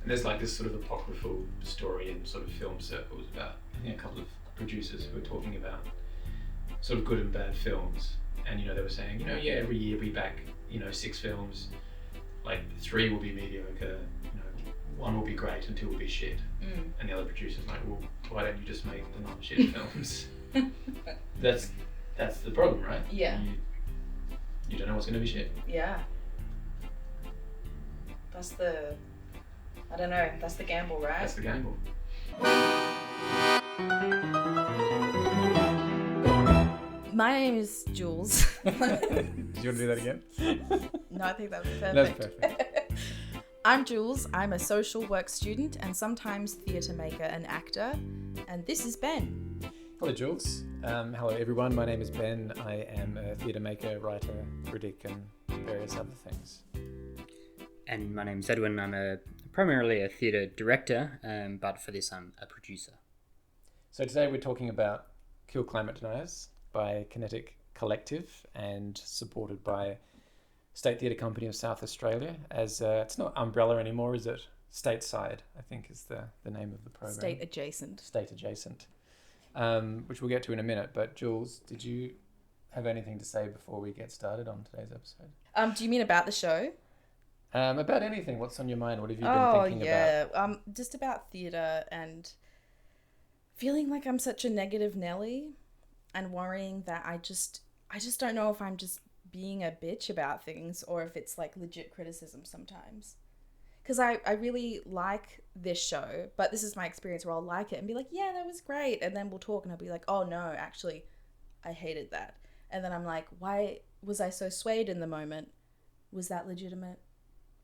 And there's like this sort of apocryphal story in sort of film circles about a couple of producers who were talking about sort of good and bad films. And, they were saying, every year we back, 6 films, like 3 will be mediocre, 1 will be great and 2 will be shit. And the other producer's like, well, why don't you just make the non-shit films? That's the problem, right? Yeah. You don't know what's going to be shit. Yeah. That's the gamble, right? That's the gamble. My name is Jules. Do you want to do that again? No, I think that was perfect. That's perfect. I'm Jules. I'm a social work student and sometimes theatre maker and actor. And this is Ben. Hello, Jules. Hello, everyone. My name is Ben. I am a theatre maker, writer, critic, and various other things. And my name's Edwin. I'm primarily a theatre director, but for this I'm a producer. So today we're talking about Kill Climate Deniers by Kinetik Collective and supported by State Theatre Company of South Australia. As it's not Umbrella anymore, is it? Stateside, I think, is the name of the program. State adjacent. Which we'll get to in a minute. But Jules, did you have anything to say before we get started on today's episode? Do you mean about the show? About anything. What's on your mind? What have you been thinking about? Just about theatre and feeling like I'm such a negative Nelly and worrying that I just don't know if I'm just being a bitch about things or if it's like legit criticism sometimes. Because I really like this show, but this is my experience where I'll like it and be like, yeah, that was great. And then we'll talk and I'll be like, oh no, actually, I hated that. And then I'm like, why was I so swayed in the moment? Was that legitimate?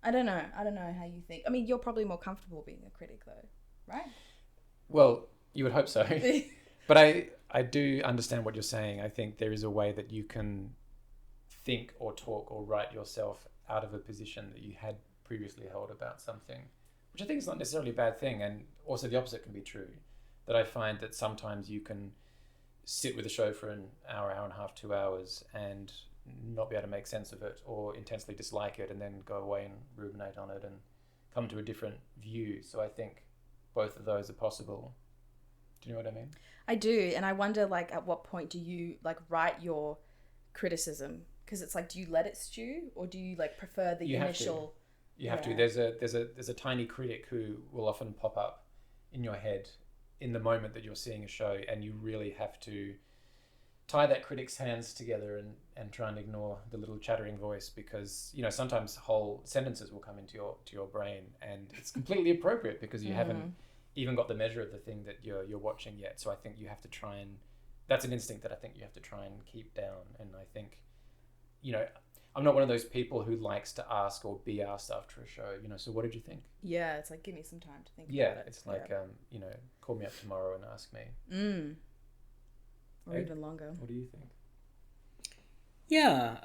I don't know how you think. I mean, you're probably more comfortable being a critic though, right? Well, you would hope so. But I do understand what you're saying. I think there is a way that you can think or talk or write yourself out of a position that you had previously held about something, which I think is not necessarily a bad thing. And also the opposite can be true, that I find that sometimes you can sit with a show for an hour and a half, 2 hours and not be able to make sense of it or intensely dislike it and then go away and ruminate on it and come to a different view. So I think both of those are possible. Do you know what I mean? I do. And I wonder, like, at what point do you, like, write your criticism? Because it's like, do you let it stew or do you, like, prefer the initial... You have to. There's a tiny critic who will often pop up in your head in the moment that you're seeing a show, and you really have to tie that critic's hands together and try and ignore the little chattering voice, because sometimes whole sentences will come into your brain and it's completely appropriate because you haven't even got the measure of the thing that you're watching yet. So I think you have to try and that's an instinct that I think you have to try and keep down. And I think I'm not one of those people who likes to ask or be asked after a show, so what did you think? Yeah, it's like, give me some time to think about it. It's like, call me up tomorrow and ask me. Or even longer. What do you think? Yeah,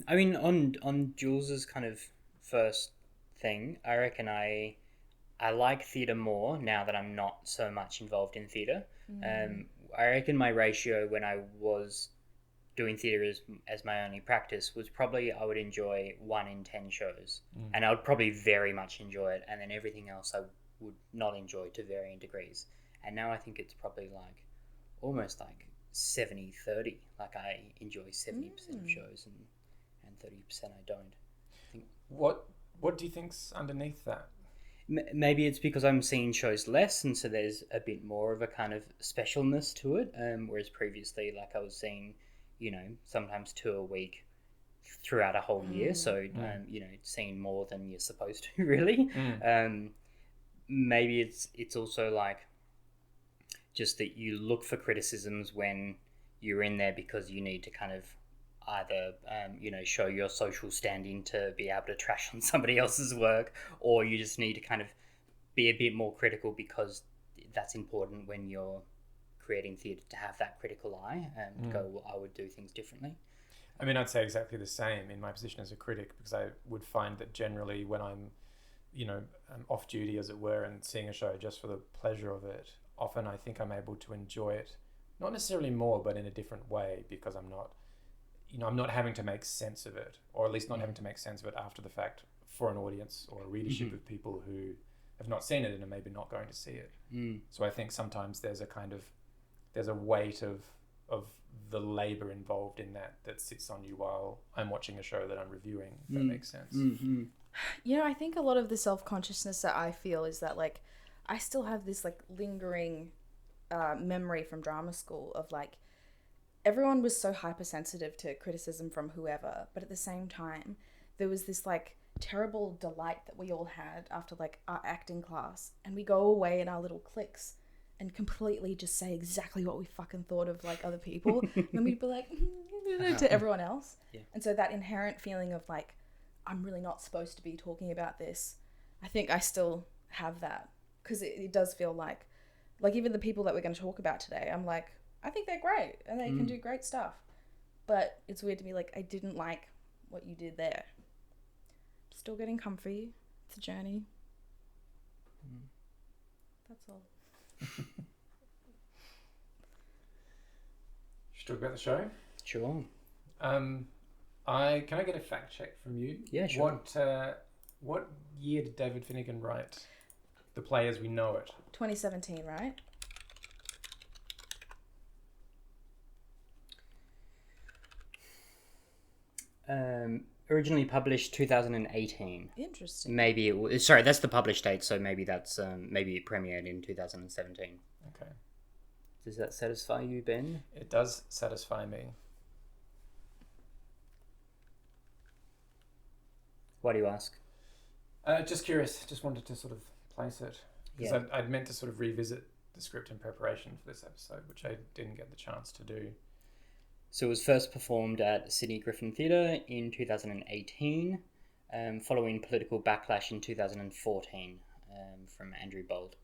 I mean, on Jules's kind of first thing, I reckon I like theatre more now that I'm not so much involved in theatre. I reckon my ratio when I was doing theatre as my only practice was probably I would enjoy 1 in 10 shows, and I would probably very much enjoy it, and then everything else I would not enjoy to varying degrees. And now I think it's probably like almost like 70-30. Like I enjoy 70% of shows and 30% I don't. I think What do you think's underneath that? Maybe it's because I'm seeing shows less, and so there's a bit more of a kind of specialness to it. Whereas previously, like I was seeing, sometimes 2 a week throughout a whole year. So, seeing more than you're supposed to, really. Maybe it's also like just that you look for criticisms when you're in there because you need to kind of either, show your social standing to be able to trash on somebody else's work, or you just need to kind of be a bit more critical because that's important when you're creating theatre, to have that critical eye and go, well, I would do things differently. I mean, I'd say exactly the same in my position as a critic, because I would find that generally when I'm, off duty, as it were, and seeing a show just for the pleasure of it, often I think I'm able to enjoy it, not necessarily more, but in a different way, because I'm not having to make sense of it, or at least not having to make sense of it after the fact for an audience or a readership of people who have not seen it and are maybe not going to see it. Mm. So I think sometimes there's a weight of the labor involved in that sits on you while I'm watching a show that I'm reviewing, if that makes sense. Mm-hmm. You know, I think a lot of the self-consciousness that I feel is that, like, I still have this, like, lingering memory from drama school of, like, everyone was so hypersensitive to criticism from whoever, but at the same time, there was this, like, terrible delight that we all had after, like, our acting class, and we go away in our little cliques and completely just say exactly what we fucking thought of, like, other people, and then we'd be like, to everyone else. Yeah. And so that inherent feeling of, like, I'm really not supposed to be talking about this, I think I still have that, because it does feel like even the people that we're going to talk about today, I'm like, I think they're great and they can do great stuff, but it's weird to be like, I didn't like what you did there. Still getting comfy. It's a journey. That's all. Should we talk about the show? Sure. Can I get a fact check from you? Yeah, sure. What year did David Finnigan write the play as we know it? 2017, right? Originally published 2018. Interesting. Maybe it was, sorry, that's the published date, so maybe that's maybe it premiered in 2017. Okay. Does that satisfy you, Ben? It does satisfy me. Why do you ask? Just curious. Just wanted to sort of place it. Because Yeah. I'd meant to sort of revisit the script in preparation for this episode, which I didn't get the chance to do. So it was first performed at Sydney Griffin Theatre in 2018, following political backlash in 2014 from Andrew Bold.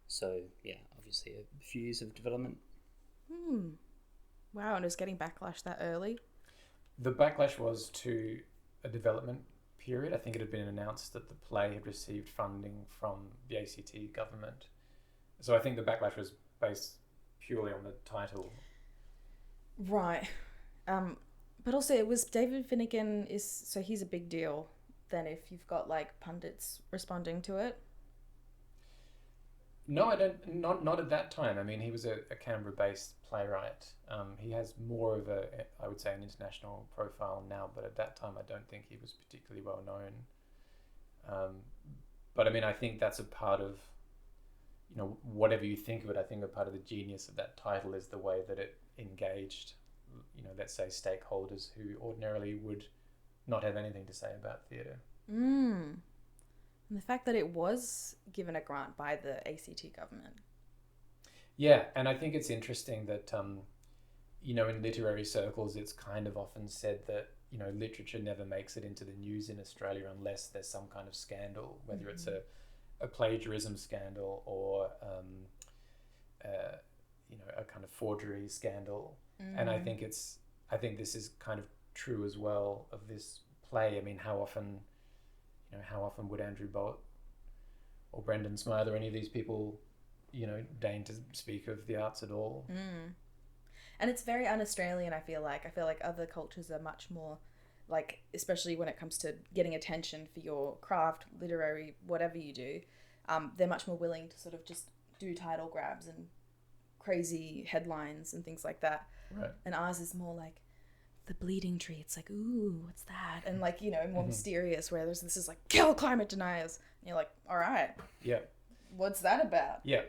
So, yeah, obviously a few years of development. Wow, and it was getting backlash that early? The backlash was to a development period. I think it had been announced that the play had received funding from the ACT government. So I think the backlash was based purely on the title. Right. But also it was David Finnigan so he's a big deal then if you've got, like, pundits responding to it? No, I don't. Not at that time. I mean, he was a Canberra-based playwright. He has more of I would say, an international profile now. But at that time, I don't think he was particularly well known. But I mean, I think that's a part of, whatever you think of it. I think a part of the genius of that title is the way that it engaged, let's say, stakeholders who ordinarily would not have anything to say about theatre. And the fact that it was given a grant by the ACT government. Yeah, and I think it's interesting that, in literary circles, it's kind of often said that, literature never makes it into the news in Australia unless there's some kind of scandal, whether it's a plagiarism scandal or, a kind of forgery scandal. And I think this is kind of true as well of this play. I mean, how often would Andrew Bolt or Brendan Smythe or any of these people, deign to speak of the arts at all? And it's very un-Australian, I feel like. Other cultures are much more, like, especially when it comes to getting attention for your craft, literary, whatever you do, they're much more willing to sort of just do title grabs and crazy headlines and things like that. Right. And ours is more like the bleeding tree. It's like, ooh, what's that? And, like, more mysterious, where this is like, Kill Climate Deniers. And you're like, all right. Yeah. What's that about? Yeah.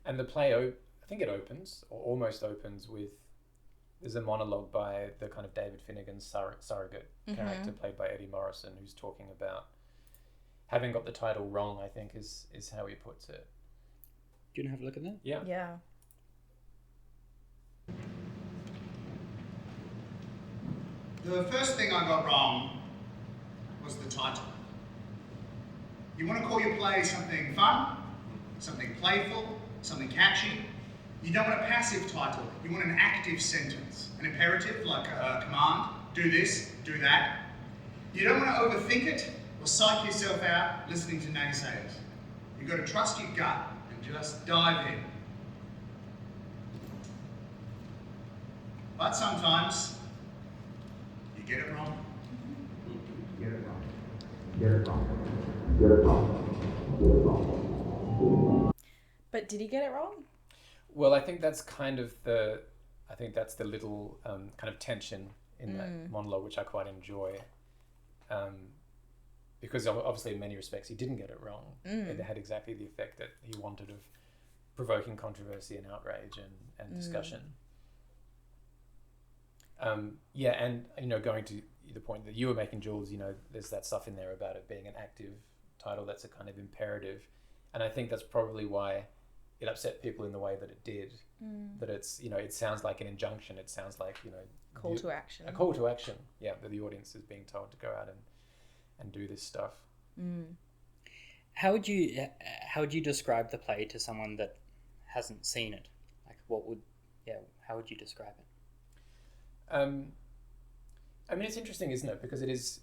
And the play, I think it opens, or almost opens, with, there's a monologue by the kind of David Finnigan surrogate character played by Eddie Morrison, who's talking about having got the title wrong, I think is how he puts it. Do you want to have a look at that? Yeah. Yeah. The first thing I got wrong was the title. You want to call your play something fun, something playful, something catchy. You don't want a passive title, you want an active sentence, an imperative like a command, do this, do that. You don't want to overthink it or psych yourself out listening to naysayers. You've got to trust your gut and just dive in. But sometimes, you get it wrong. Get it wrong. Get it wrong. Get it wrong. But did he get it wrong? Well, I think that's the little kind of tension in that monologue, which I quite enjoy. Because obviously in many respects he didn't get it wrong. It had exactly the effect that he wanted of provoking controversy and outrage and discussion. And going to the point that you were making, Jules, there's that stuff in there about it being an active title that's a kind of imperative, and I think that's probably why it upset people in the way that it did. That it's it sounds like an injunction. It sounds like Call to action. A call to action. Yeah, that the audience is being told to go out and do this stuff. How would you describe the play to someone that hasn't seen it? Like, how would you describe it? I mean, it's interesting, isn't it? Because it's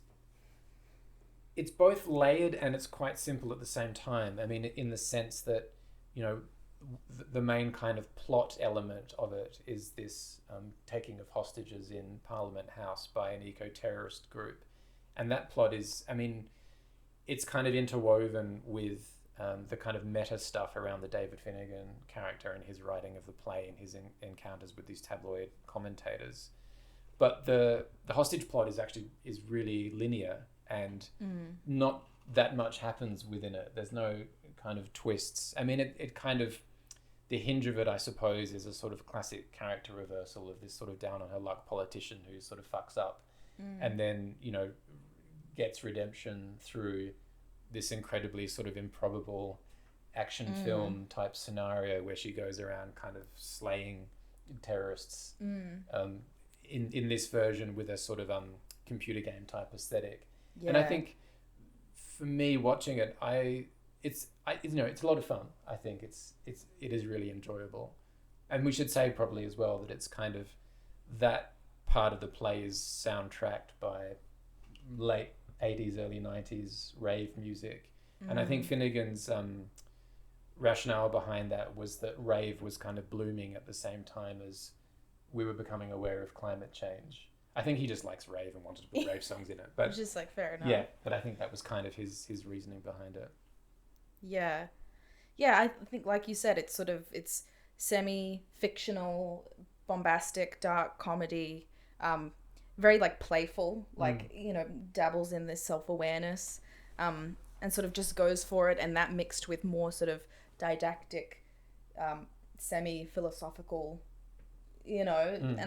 both layered and it's quite simple at the same time. I mean, in the sense that, the main kind of plot element of it is this taking of hostages in Parliament House by an eco-terrorist group. And that plot is, I mean, it's kind of interwoven with the kind of meta stuff around the David Finnigan character and his writing of the play and his encounters with these tabloid commentators. But the hostage plot is really linear, and not that much happens within it. There's no kind of twists. I mean, it kind of, the hinge of it, I suppose, is a sort of classic character reversal of this sort of down on her luck politician who sort of fucks up and then, gets redemption through this incredibly sort of improbable action film type scenario where she goes around kind of slaying terrorists in this version with a sort of computer game type aesthetic. Yeah. And I think for me watching it, it's a lot of fun. I think it is really enjoyable. And we should say probably as well that it's kind of, that part of the play is soundtracked by late 80s, early 90s rave music. And I think Finnigan's rationale behind that was that rave was kind of blooming at the same time as we were becoming aware of climate change. I think he just likes rave and wanted to put rave songs in it. But which is like fair enough. Yeah, but I think that was kind of his reasoning behind it. Yeah. Yeah, I think like you said, it's semi-fictional, bombastic, dark comedy, very like playful, like, dabbles in this self-awareness, and sort of just goes for it, and that mixed with more sort of didactic, semi-philosophical, and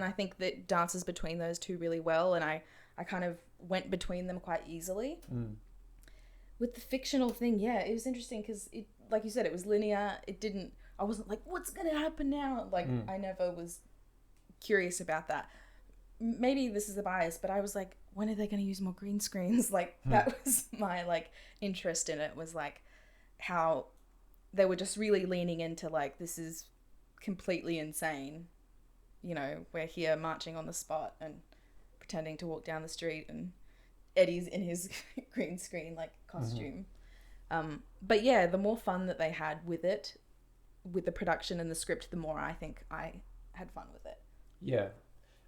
I think that dances between those two really well, and I kind of went between them quite easily. With the fictional thing, yeah, it was interesting because it, like you said, it was linear. I wasn't like, what's going to happen now? Like, I never was curious about that. Maybe this is a bias, but I was like, when are they going to use more green screens? Like, that was my, like, interest in it, was like how they were just really leaning into, like, this is completely insane. We're here marching on the spot and pretending to walk down the street, and Eddie's in his green screen like costume. But yeah, the more fun that they had with it, with the production and the script, the more I think I had fun with it. Yeah.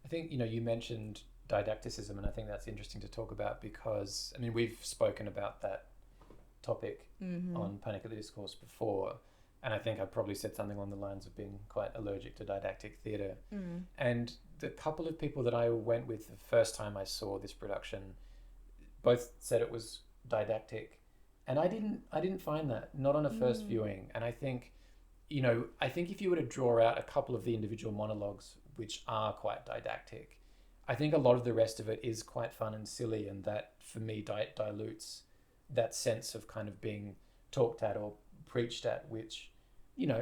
I think, you mentioned didacticism, and I think that's interesting to talk about because, I mean, we've spoken about that topic on Panic at the Discourse before, and I think I probably said something along the lines of being quite allergic to didactic theatre. And the couple of people that I went with the first time I saw this production both said it was didactic, and I didn't find that, not on a first viewing. And I think if you were to draw out a couple of the individual monologues which are quite didactic, I think a lot of the rest of it is quite fun and silly, and that for me dilutes that sense of kind of being talked at or preached at, which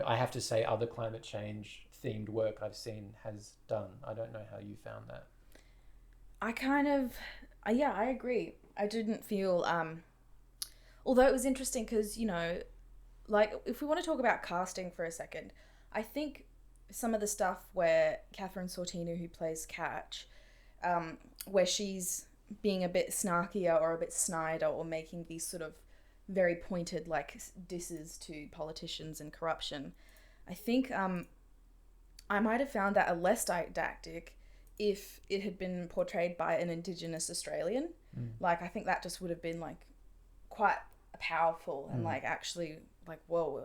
I have to say other climate change themed work I've seen has done. I don't know how you found that. I agree. I didn't feel, although it was interesting because, like, if we want to talk about casting for a second, I think some of the stuff where Catherine Sortino, who plays Catch, where she's being a bit snarkier or a bit snider or making these sort of very pointed, like, disses to politicians and corruption, I think I might have found that a less didactic if it had been portrayed by an Indigenous Australian. Like, I think that just would have been, like, quite a powerful and like actually like whoa,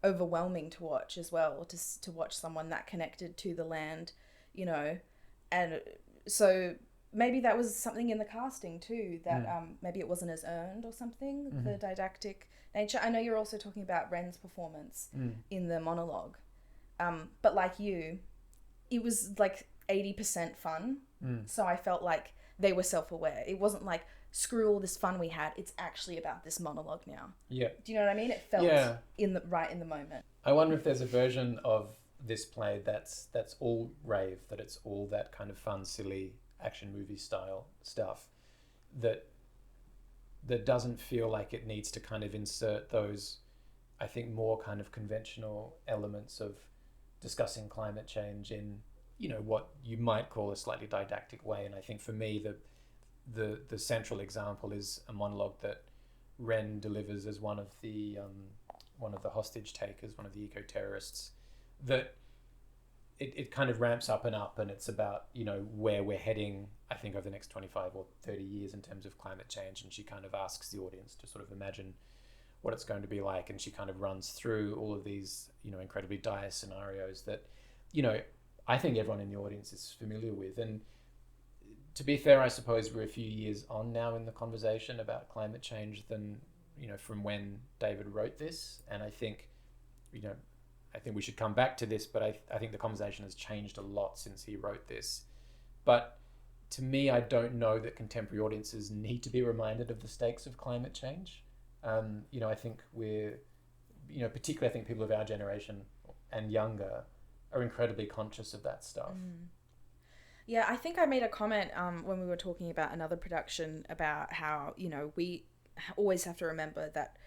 overwhelming to watch as well, to watch someone that connected to the land, you know. And so maybe that was something in the casting too, that maybe it wasn't as earned or something, the didactic nature. I know you're also talking about Ren's performance in the monologue, but like you, it was like 80% fun. So I felt like they were self-aware. It wasn't like, screw all this fun we had, it's actually about this monologue now. Yeah. Do you know what I mean? It felt in the moment. I wonder if there's a version of this play that's all rave, that it's all that kind of fun, silly action movie style stuff that doesn't feel like it needs to kind of insert those, I think, more kind of conventional elements of discussing climate change in, you know, what you might call a slightly didactic way. And I think for me, the central example is a monologue that Ren delivers as one of the hostage takers, one of the eco-terrorists, that it kind of ramps up, and it's about, you know, where we're heading, I think, over the next 25 or 30 years in terms of climate change. And she kind of asks the audience to sort of imagine what it's going to be like, and she kind of runs through all of these, you know, incredibly dire scenarios that, you know, I think everyone in the audience is familiar with. And to be fair, I suppose we're a few years on now in the conversation about climate change than, you know, from when David wrote this. And I think, you know, I think we should come back to this, but I think the conversation has changed a lot since he wrote this. But to me, I don't know that contemporary audiences need to be reminded of the stakes of climate change. You know, I think we're, you know, particularly I think people of our generation and younger are incredibly conscious of that stuff. Yeah, I think I made a comment when we were talking about another production about how, you know, we always have to remember that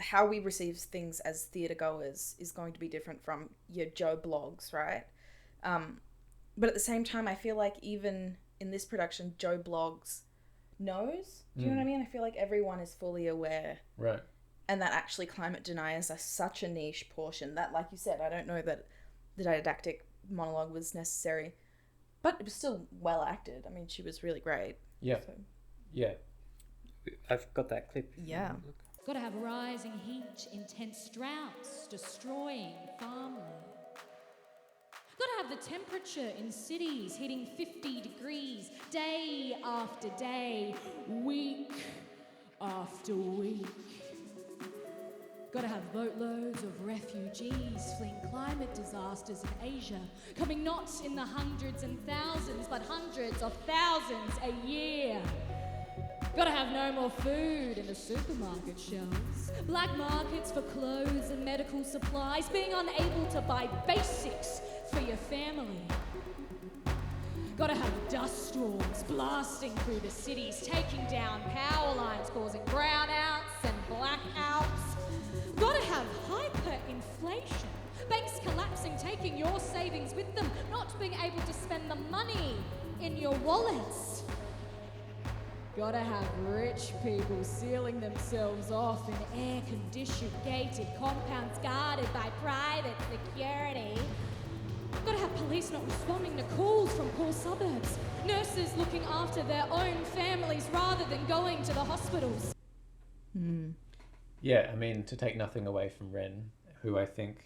how we receive things as theatre goers is going to be different from your Joe Blogs, right? But at the same time, I feel like even in this production, Joe Blogs knows. Do you know what I mean? I feel like everyone is fully aware. Right. And that actually climate deniers are such a niche portion that, like you said, I don't know that the didactic monologue was necessary. But it was still well acted. I mean, she was really great. Yeah. So. Yeah. I've got that clip. Yeah. Got to have rising heat, intense droughts, destroying farmland. Got to have the temperature in cities hitting 50 degrees day after day, week after week. Got to have boatloads of refugees fleeing climate disasters in Asia, coming not in the hundreds and thousands, but hundreds of thousands a year. Got to have no more food in the supermarket shelves, black markets for clothes and medical supplies, being unable to buy basics for your family. Got to have dust storms blasting through the cities, taking down power lines, causing brownouts and blackouts. Got to have hyperinflation, banks collapsing, taking your savings with them, not being able to spend the money in your wallets. Gotta have rich people sealing themselves off in air-conditioned, gated compounds guarded by private security. Gotta have police not responding to calls from poor suburbs. Nurses looking after their own families rather than going to the hospitals. Yeah, I mean, to take nothing away from Ren, who I think,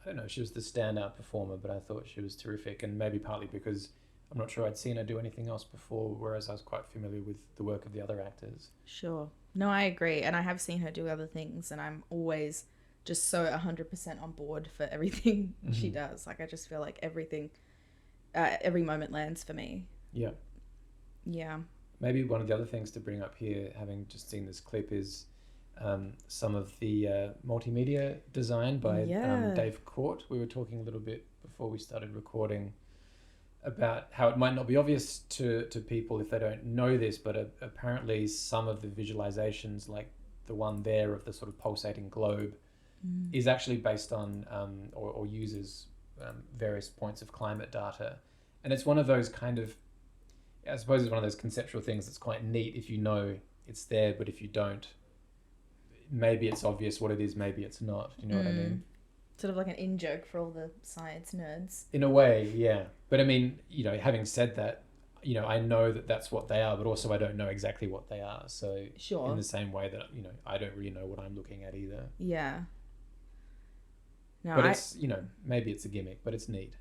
I don't know, she was the standout performer, but I thought she was terrific, and maybe partly because I'm not sure I'd seen her do anything else before, whereas I was quite familiar with the work of the other actors. Sure. No, I agree. And I have seen her do other things, and I'm always just so 100% on board for everything she does. Like, I just feel like everything, every moment lands for me. Yeah. Yeah. Maybe one of the other things to bring up here, having just seen this clip, is some of the multimedia design by Dave Court. We were talking a little bit before we started recording about how it might not be obvious to people if they don't know this, but apparently some of the visualizations, like the one there of the sort of pulsating globe, is actually based on or uses various points of climate data. And it's one of those kind of, I suppose it's one of those conceptual things that's quite neat if you know it's there, but if you don't, maybe it's obvious what it is, maybe it's not. Do you know what I mean? Sort of like an in-joke for all the science nerds. In a way, yeah. But I mean, you know, having said that, I know that that's what they are, but also I don't know exactly what they are. So Sure. in the same way that, I don't really know what I'm looking at either. Yeah. No, But it's, maybe it's a gimmick, but it's neat.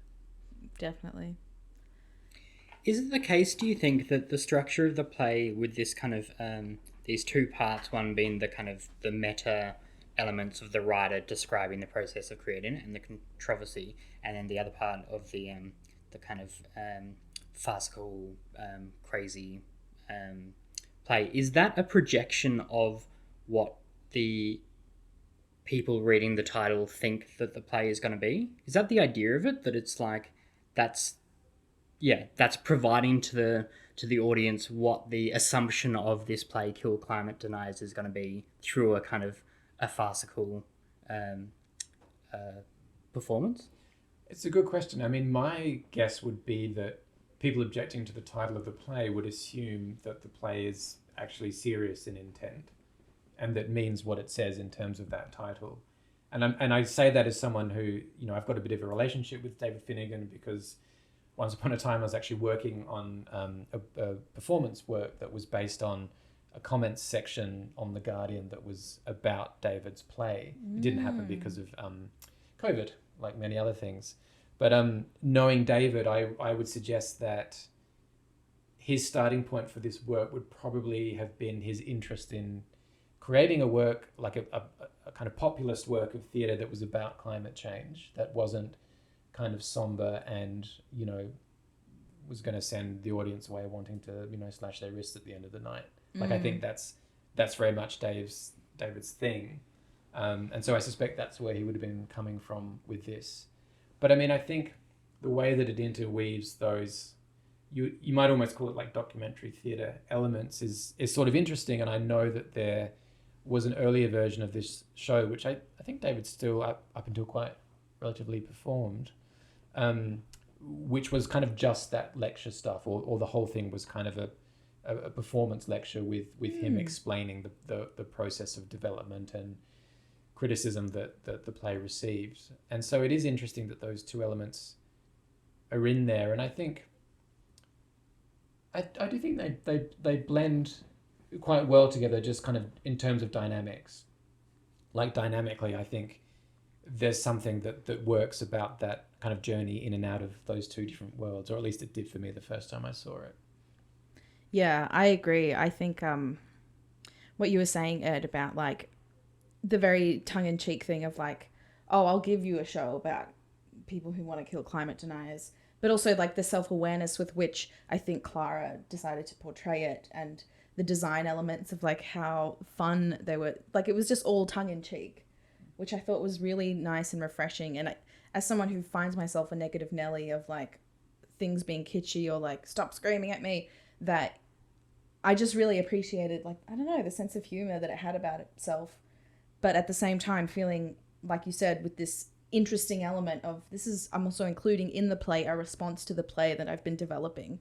definitely. Is it the case, do you think, that the structure of the play with this kind of these two parts, one being the kind of the meta elements of the writer describing the process of creating it and the controversy, and then the other part of the kind of farcical, crazy play, is that a projection of what the people reading the title think that the play is going to be? Is that the idea of it, that it's like that's providing to the audience what the assumption of this play, Kill Climate Deniers, is going to be through a kind of a farcical performance? It's a good question. I mean, my guess would be that people objecting to the title of the play would assume that the play is actually serious in intent and that means what it says in terms of that title. And I say that as someone who, I've got a bit of a relationship with David Finnigan, because once upon a time I was actually working on a performance work that was based on a comments section on The Guardian that was about David's play. It didn't happen because of COVID, like many other things. But knowing David, I would suggest that his starting point for this work would probably have been his interest in creating a work, like a kind of populist work of theatre that was about climate change, that wasn't kind of somber and, was going to send the audience away wanting to, slash their wrists at the end of the night. Like, I think that's very much David's thing. And so I suspect that's where he would have been coming from with this. But I mean, I think the way that it interweaves those, you might almost call it like documentary theatre elements, is sort of interesting. And I know that there was an earlier version of this show, which I think David still up until quite relatively performed, which was kind of just that lecture stuff, or the whole thing was kind of a performance lecture with him explaining the process of development and criticism that the play received. And so it is interesting that those two elements are in there. And I think I do think they blend quite well together, just kind of in terms of dynamics. Like, dynamically, I think there's something that works about that kind of journey in and out of those two different worlds, or at least it did for me the first time I saw it. Yeah, I agree. I think what you were saying, Ed, about like the very tongue-in-cheek thing of like, oh, I'll give you a show about people who want to kill climate deniers, but also like the self-awareness with which I think Clara decided to portray it, and the design elements of like how fun they were. Like, it was just all tongue-in-cheek, which I thought was really nice and refreshing. And as someone who finds myself a negative Nelly of like things being kitschy or like stop screaming at me, that I just really appreciated, like, I don't know, the sense of humor that it had about itself. But at the same time, feeling, like you said, with this interesting element of I'm also including in the play a response to the play that I've been developing.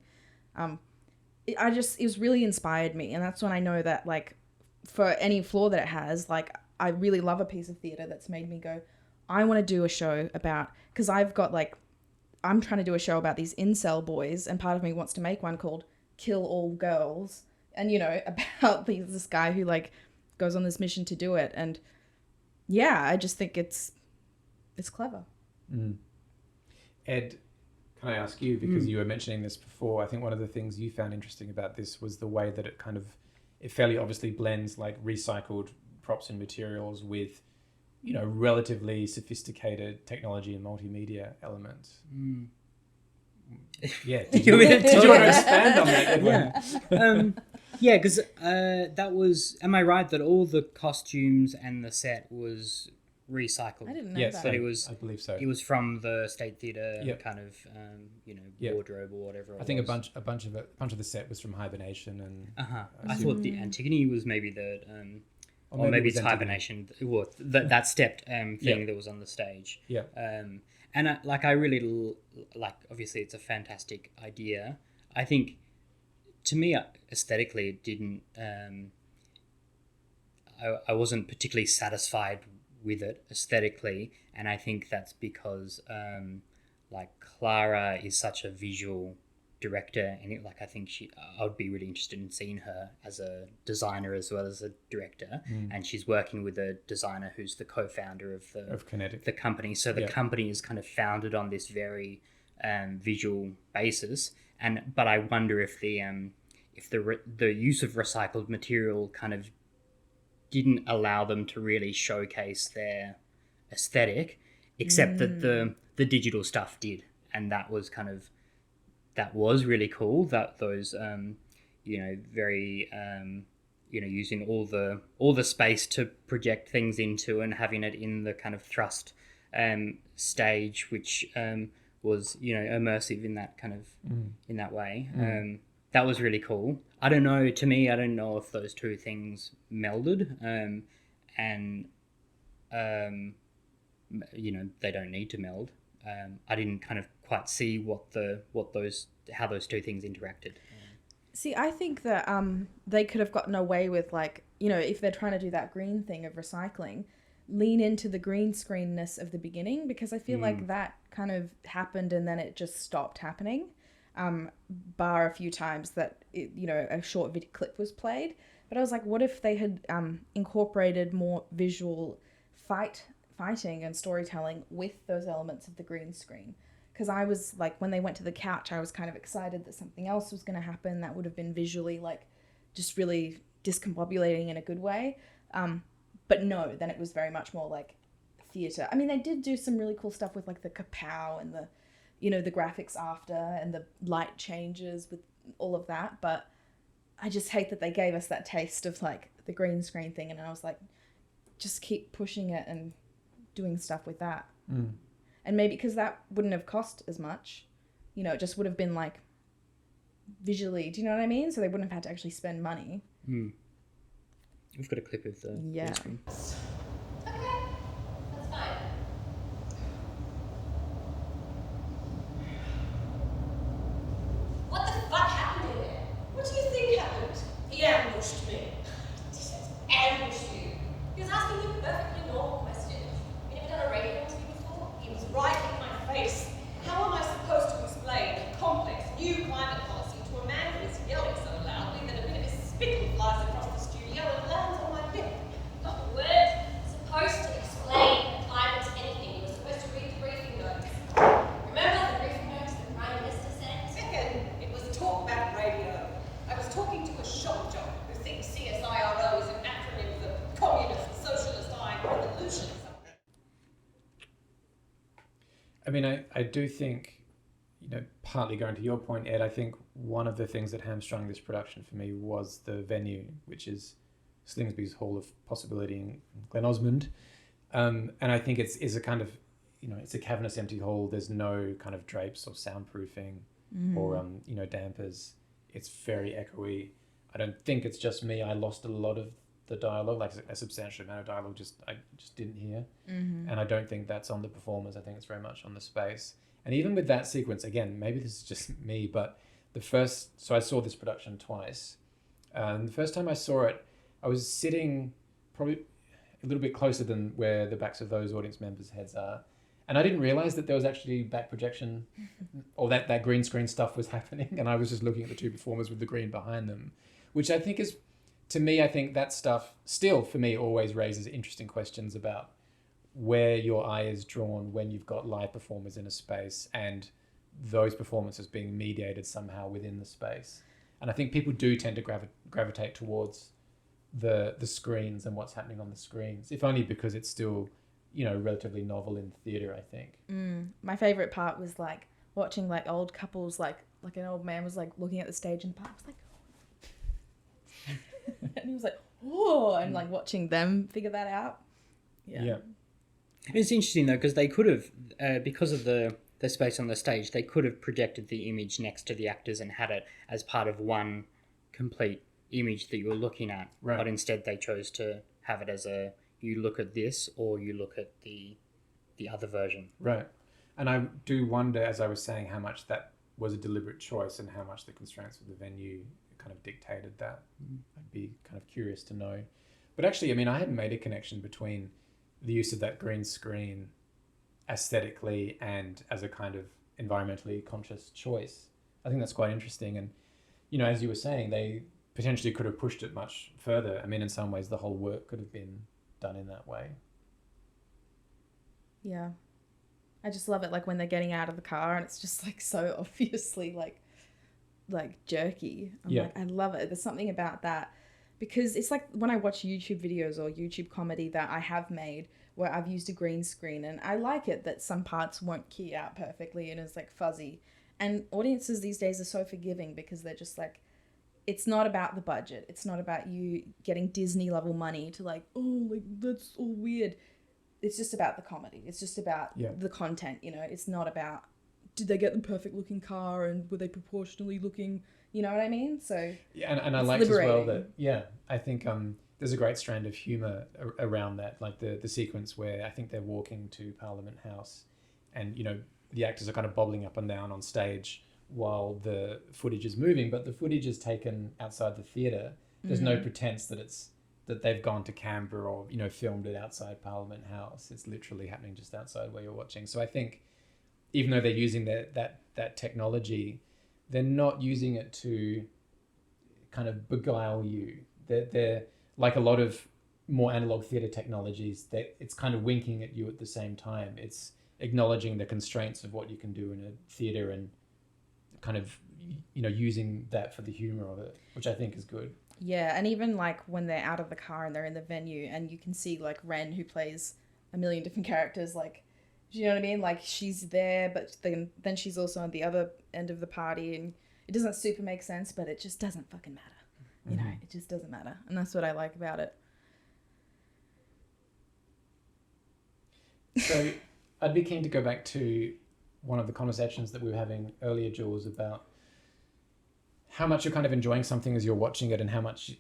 It was really inspired me. And that's when I know that, like, for any flaw that it has, like, I really love a piece of theatre that's made me go, I want to do a show about, because I'm trying to do a show about these incel boys, and part of me wants to make one called Kill All Girls, and, about this guy who, like, goes on this mission to do it. And yeah, I just think it's clever. Ed, can I ask you, because you were mentioning this before, I think one of the things you found interesting about this was the way that it fairly obviously blends like recycled props and materials with, relatively sophisticated technology and multimedia elements. Yeah. Did you want to expand on that, Edwin? Yeah, because that was... Am I right that all the costumes and the set was recycled? I didn't know Yes, that. But it was... I believe so. It was from the State Theatre kind of, wardrobe or whatever. I think a bunch of the set was from Hibernation and. I thought the Antigone was maybe the, or maybe it's Hibernation. Well, that stepped thing that was on the stage. Yeah. And I really like. Obviously, it's a fantastic idea. I think, to me, aesthetically, it didn't. I wasn't particularly satisfied with it aesthetically, and I think that's because Clara is such a visual director, and I think I would be really interested in seeing her as a designer as well as a director. And she's working with a designer who's the co-founder of Kinetik, the company. So the company is kind of founded on this very visual basis. But I wonder if the use of recycled material kind of didn't allow them to really showcase their aesthetic, except that the digital stuff did, and that was really cool. That those very using all the space to project things into and having it in the kind of thrust stage, which was immersive in that kind of in that way. That was really cool. I don't know if those two things melded, and they don't need to meld. I didn't kind of quite see how those two things interacted. See, I think that they could have gotten away with, if they're trying to do that green thing of recycling, lean into the green screenness of the beginning, because I feel like that kind of happened and then it just stopped happening, bar a few times that a short video clip was played. But I was like, what if they had incorporated more visual fighting and storytelling with those elements of the green screen? Because I was like, when they went to the couch, I was kind of excited that something else was going to happen that would have been visually just really discombobulating in a good way. But no, then it was very much more like theatre. I mean, they did do some really cool stuff with the kapow and the graphics after and the light changes with all of that. But I just hate that they gave us that taste of the green screen thing. And I was like, just keep pushing it and doing stuff with that. And maybe because that wouldn't have cost as much, it just would have been visually, do you know what I mean? So they wouldn't have had to actually spend money. We've got a clip of the green screen. Okay, that's fine. What the fuck happened in there? What do you think happened? He ambushed me. Ambushed you. He was asking you perfectly normal questions. You never done a radio interview before? He was right in my face. How am I supposed to explain a complex new climate policy to a man who is yelling so loudly that a bit of his spittle flies across the studio and lands on my lip? You weren't supposed to explain climate to anything. You were supposed to read the briefing notes. Remember the briefing notes the Prime Minister sent? Second, it was talkback radio. I was talking to a shock jock who thinks CSIRO is an acronym for Communist Socialist Eye Revolution. I mean, I do think, partly going to your point, Ed, I think one of the things that hamstrung this production for me was the venue, which is Slingsby's Hall of Possibility in Glen Osmond. And I think it's a kind of, it's a cavernous empty hall. There's no kind of drapes or soundproofing or, dampers. It's very echoey. I don't think it's just me. I lost a lot of the dialogue, a substantial amount of dialogue I just didn't hear. And I don't think that's on the performers. I think it's very much on the space. And even with that sequence, again, maybe this is just me, but so I saw this production twice. The first time I saw it, I was sitting probably a little bit closer than where the backs of those audience members' heads are. And I didn't realize that there was actually back projection or that green screen stuff was happening. And I was just looking at the two performers with the green behind them, which I think is, to me, I think that stuff still, for me, always raises interesting questions about where your eye is drawn when you've got live performers in a space and those performances being mediated somehow within the space. And I think people do tend to gravitate towards the screens and what's happening on the screens, if only because it's still, relatively novel in theatre, I think. My favourite part was watching old couples, like an old man was looking at the stage and the part was and he was like, oh, and watching them figure that out. Yeah. It's interesting though, because they could have, because of the space on the stage, they could have projected the image next to the actors and had it as part of one complete image that you were looking at. Right. But instead they chose to have it as you look at this or you look at the other version. Right. And I do wonder, as I was saying, how much that was a deliberate choice and how much the constraints of the venue kind of dictated that. I'd be kind of curious to know. But actually, I mean, I hadn't made a connection between the use of that green screen aesthetically and as a kind of environmentally conscious choice. I think that's quite interesting. And, you know, as you were saying, they potentially could have pushed it much further. I mean, in some ways, the whole work could have been done in that way. Yeah. I just love it, like, when they're getting out of the car and it's just, like, so obviously, like jerky. I'm like, I love it. There's something about that. Because it's like when I watch YouTube videos or YouTube comedy that I have made where I've used a green screen, and I like it that some parts won't key out perfectly and it's, like, fuzzy. And audiences these days are so forgiving because they're just like, it's not about the budget. It's not about you getting Disney level money to, like, oh, like, that's all weird. It's just about the comedy. It's just about the content, you know. It's not about, did they get the perfect looking car and were they proportionally looking, you know what I mean? So yeah, and I liked liberating as well that, I think there's a great strand of humour around that, like the sequence where I think they're walking to Parliament House and, you know, the actors are kind of bobbling up and down on stage while the footage is moving, but the footage is taken outside the theatre. There's no pretense that they've gone to Canberra or, you know, filmed it outside Parliament House. It's literally happening just outside where you're watching. So I think even though they're using that technology, they're not using it to kind of beguile you. They're like a lot of more analog theatre technologies, that it's kind of winking at you at the same time. It's acknowledging the constraints of what you can do in a theatre and kind of, you know, using that for the humour of it, which I think is good. Yeah, and even like when they're out of the car and they're in the venue and you can see like Ren, who plays a million different characters, like, do you know what I mean? Like, she's there, but then she's also on the other end of the party, and it doesn't super make sense, but it just doesn't fucking matter. You know, it just doesn't matter. And that's what I like about it. So I'd be keen to go back to one of the conversations that we were having earlier, Jules, about how much you're kind of enjoying something as you're watching it and how much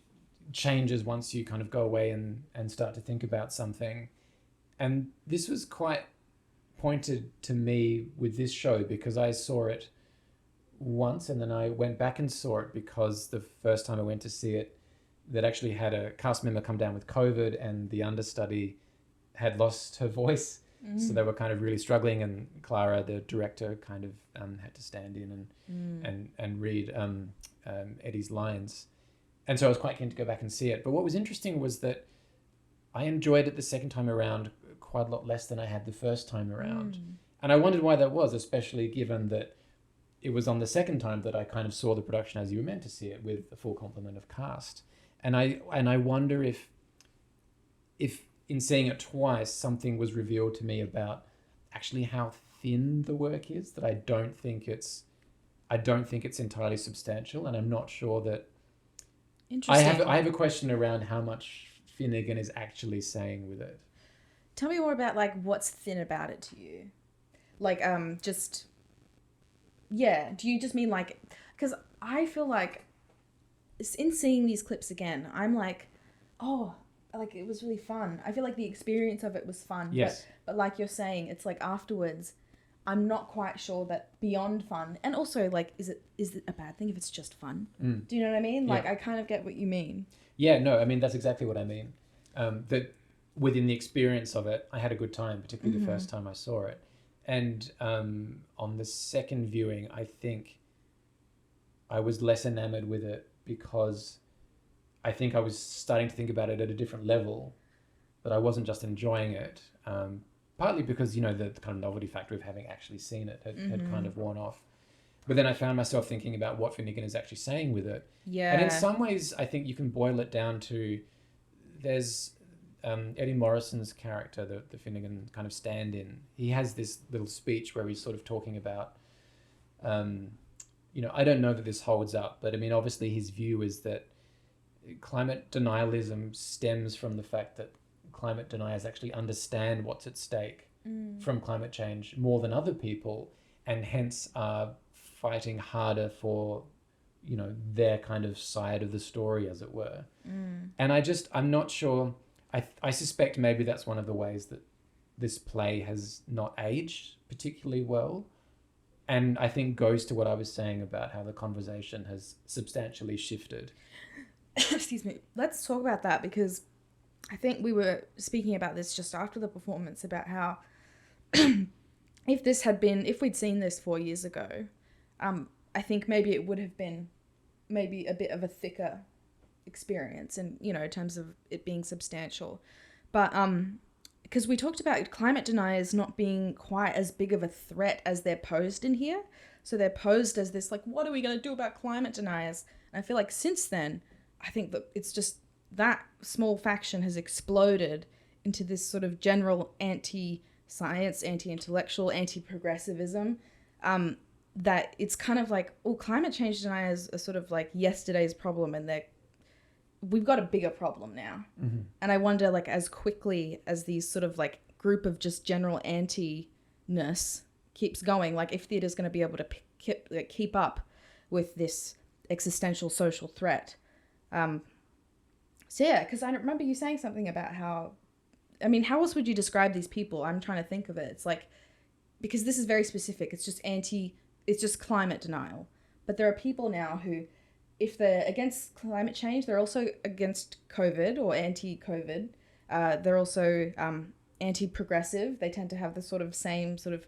changes once you kind of go away and start to think about something. And this was quite pointed to me with this show because I saw it once and then I went back and saw it because the first time I went to see it, that actually had a cast member come down with COVID and the understudy had lost her voice. So they were kind of really struggling, and Clara, the director, kind of had to stand in and read Eddie's lines. And so I was quite keen to go back and see it. But what was interesting was that I enjoyed it the second time around quite a lot less than I had the first time around. And I wondered why that was, especially given that it was on the second time that I kind of saw the production as you were meant to see it, with a full complement of cast. And I wonder if in seeing it twice, something was revealed to me about actually how thin the work is, that I don't think it's entirely substantial, and I'm not sure that. Interesting. I have a question around how much Finnigan is actually saying with it. Tell me more about like what's thin about it to you, like just. Yeah, do you just mean like, because I feel like in seeing these clips again, I'm like, oh, like it was really fun. I feel like the experience of it was fun. Yes. But like you're saying, it's like afterwards, I'm not quite sure that beyond fun, and also like, is it a bad thing if it's just fun? Do you know what I mean? Like, I kind of get what you mean. Yeah, no, I mean, that's exactly what I mean. That within the experience of it, I had a good time, particularly the first time I saw it. And on the second viewing, I think I was less enamored with it because I think I was starting to think about it at a different level, but I wasn't just enjoying it. Partly because, you know, the kind of novelty factor of having actually seen it had kind of worn off. But then I found myself thinking about what Finnigan is actually saying with it. Yeah. And in some ways, I think you can boil it down to, there's Eddie Morrison's character, the Finnigan kind of stand-in. He has this little speech where he's sort of talking about, you know, I don't know that this holds up, but I mean, obviously his view is that climate denialism stems from the fact that climate deniers actually understand what's at stake from climate change more than other people, and hence are fighting harder for, you know, their kind of side of the story, as it were. And I'm not sure. I suspect maybe that's one of the ways that this play has not aged particularly well. And I think goes to what I was saying about how the conversation has substantially shifted. Excuse me. Let's talk about that, because I think we were speaking about this just after the performance, about how if we'd seen this 4 years ago, I think maybe it would have been maybe a bit of a thicker experience, and in terms of it being substantial. But because we talked about climate deniers not being quite as big of a threat as they're posed in here. So they're posed as this, like, what are we going to do about climate deniers? And I feel like since then, I think that it's just that small faction has exploded into this sort of general anti-science, anti-intellectual, anti-progressivism, that it's kind of like, climate change deniers are sort of like yesterday's problem, and we've got a bigger problem now. Mm-hmm. And I wonder, like, as quickly as these sort of like group of just general anti-ness keeps going, like if theatre's going to be able to keep up with this existential social threat. So yeah, because I remember you saying something about how else would you describe these people? I'm trying to think of it. It's like, because this is very specific, it's just climate denial. But there are people now who, if they're against climate change, they're also against COVID or anti-COVID. They're also anti-progressive. They tend to have the sort of same sort of,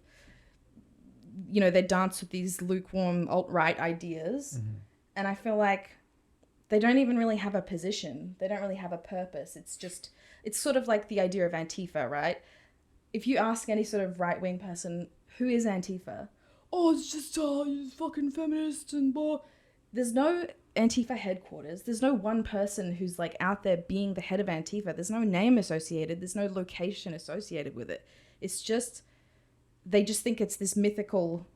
they dance with these lukewarm alt-right ideas. Mm-hmm. And I feel like they don't even really have a position. They don't really have a purpose. It's sort of like the idea of Antifa, right? If you ask any sort of right-wing person, who is Antifa? Oh, it's just fucking feminists and blah. There's no Antifa headquarters. There's no one person who's like out there being the head of Antifa. There's no name associated. There's no location associated with it. It's just, they just think it's this mythical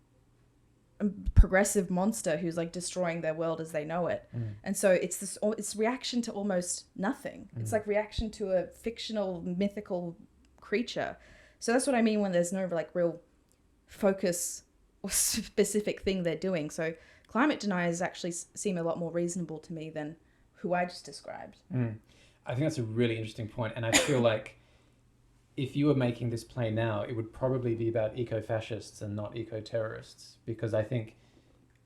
progressive monster who's like destroying their world as they know it. And so it's reaction to almost nothing. It's like reaction to a fictional mythical creature. So that's what I mean when there's no like real focus or specific thing they're doing. So climate deniers actually seem a lot more reasonable to me than who I just described. I think that's a really interesting point, and I feel like if you were making this play now, it would probably be about eco-fascists and not eco-terrorists, because I think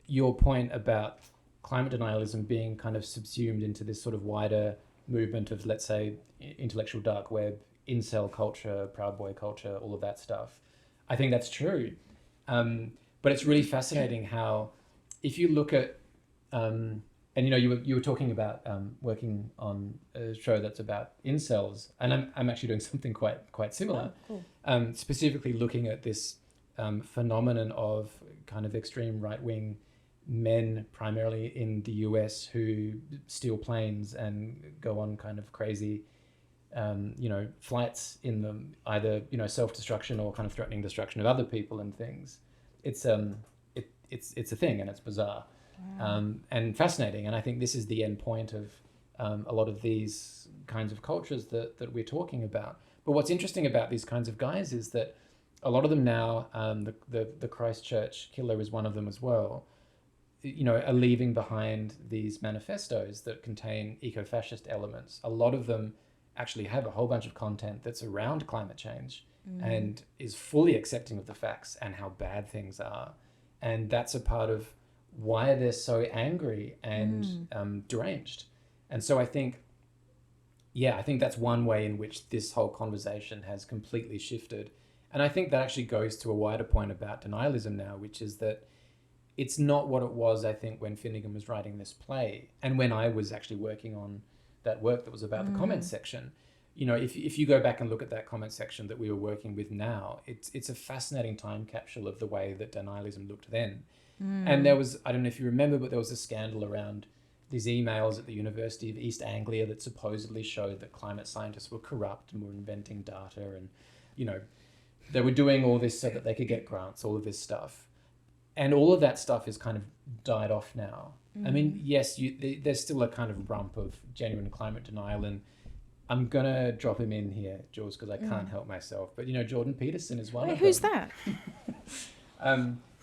your point about climate denialism being kind of subsumed into this sort of wider movement of, let's say, intellectual dark web, incel culture, Proud Boy culture, all of that stuff, I think that's true. But it's really fascinating how, if you look at, and you were talking about working on a show that's about incels, and I'm actually doing something quite similar. Oh, cool. Specifically looking at this phenomenon of kind of extreme right-wing men, primarily in the US, who steal planes and go on kind of crazy, flights in them, either self-destruction or kind of threatening destruction of other people and things. It's a thing, and it's bizarre. Wow. And fascinating. And I think this is the end point of a lot of these kinds of cultures that we're talking about. But what's interesting about these kinds of guys is that a lot of them now, the Christchurch killer is one of them as well, are leaving behind these manifestos that contain eco-fascist elements. A lot of them actually have a whole bunch of content that's around climate change and is fully accepting of the facts and how bad things are. And that's a part of why they're so angry and deranged. And so I think that's one way in which this whole conversation has completely shifted. And I think that actually goes to a wider point about denialism now, which is that it's not what it was, I think, when Finnigan was writing this play and when I was actually working on that work that was about the comments section. If you go back and look at that comment section that we were working with now, it's a fascinating time capsule of the way that denialism looked then. And there was, I don't know if you remember, but there was a scandal around these emails at the University of East Anglia that supposedly showed that climate scientists were corrupt and were inventing data, and they were doing all this so that they could get grants, all of this stuff. And all of that stuff is kind of died off now. I mean, yes, there's still a kind of rump of genuine climate denial, and I'm going to drop him in here, Jules, because I can't help myself. But, Jordan Peterson is one of them. Who's that?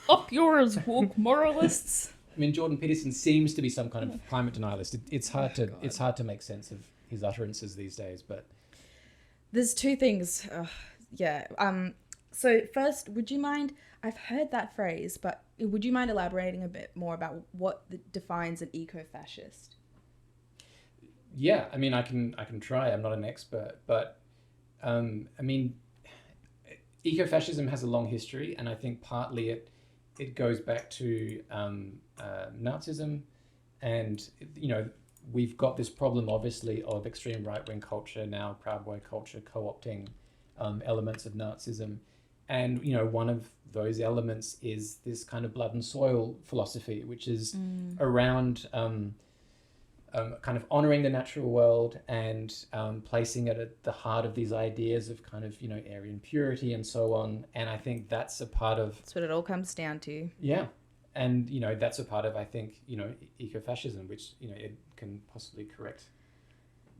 Up yours, woke moralists. I mean, Jordan Peterson seems to be some kind of climate denialist. It's hard to make sense of his utterances these days, but there's two things. So first, would you mind? I've heard that phrase, but would you mind elaborating a bit more about what defines an eco-fascist? Yeah, I mean, I can try. I'm not an expert, but I mean, ecofascism has a long history, and I think partly it goes back to Nazism, and we've got this problem obviously of extreme right-wing culture now, Proud Boy culture, co-opting elements of Nazism, and one of those elements is this kind of blood and soil philosophy, which is around kind of honoring the natural world and placing it at the heart of these ideas of kind of Aryan purity and so on. And I think that's a part of That's what it all comes down to. Yeah. And that's a part of, I think, ecofascism, which Ed can possibly correct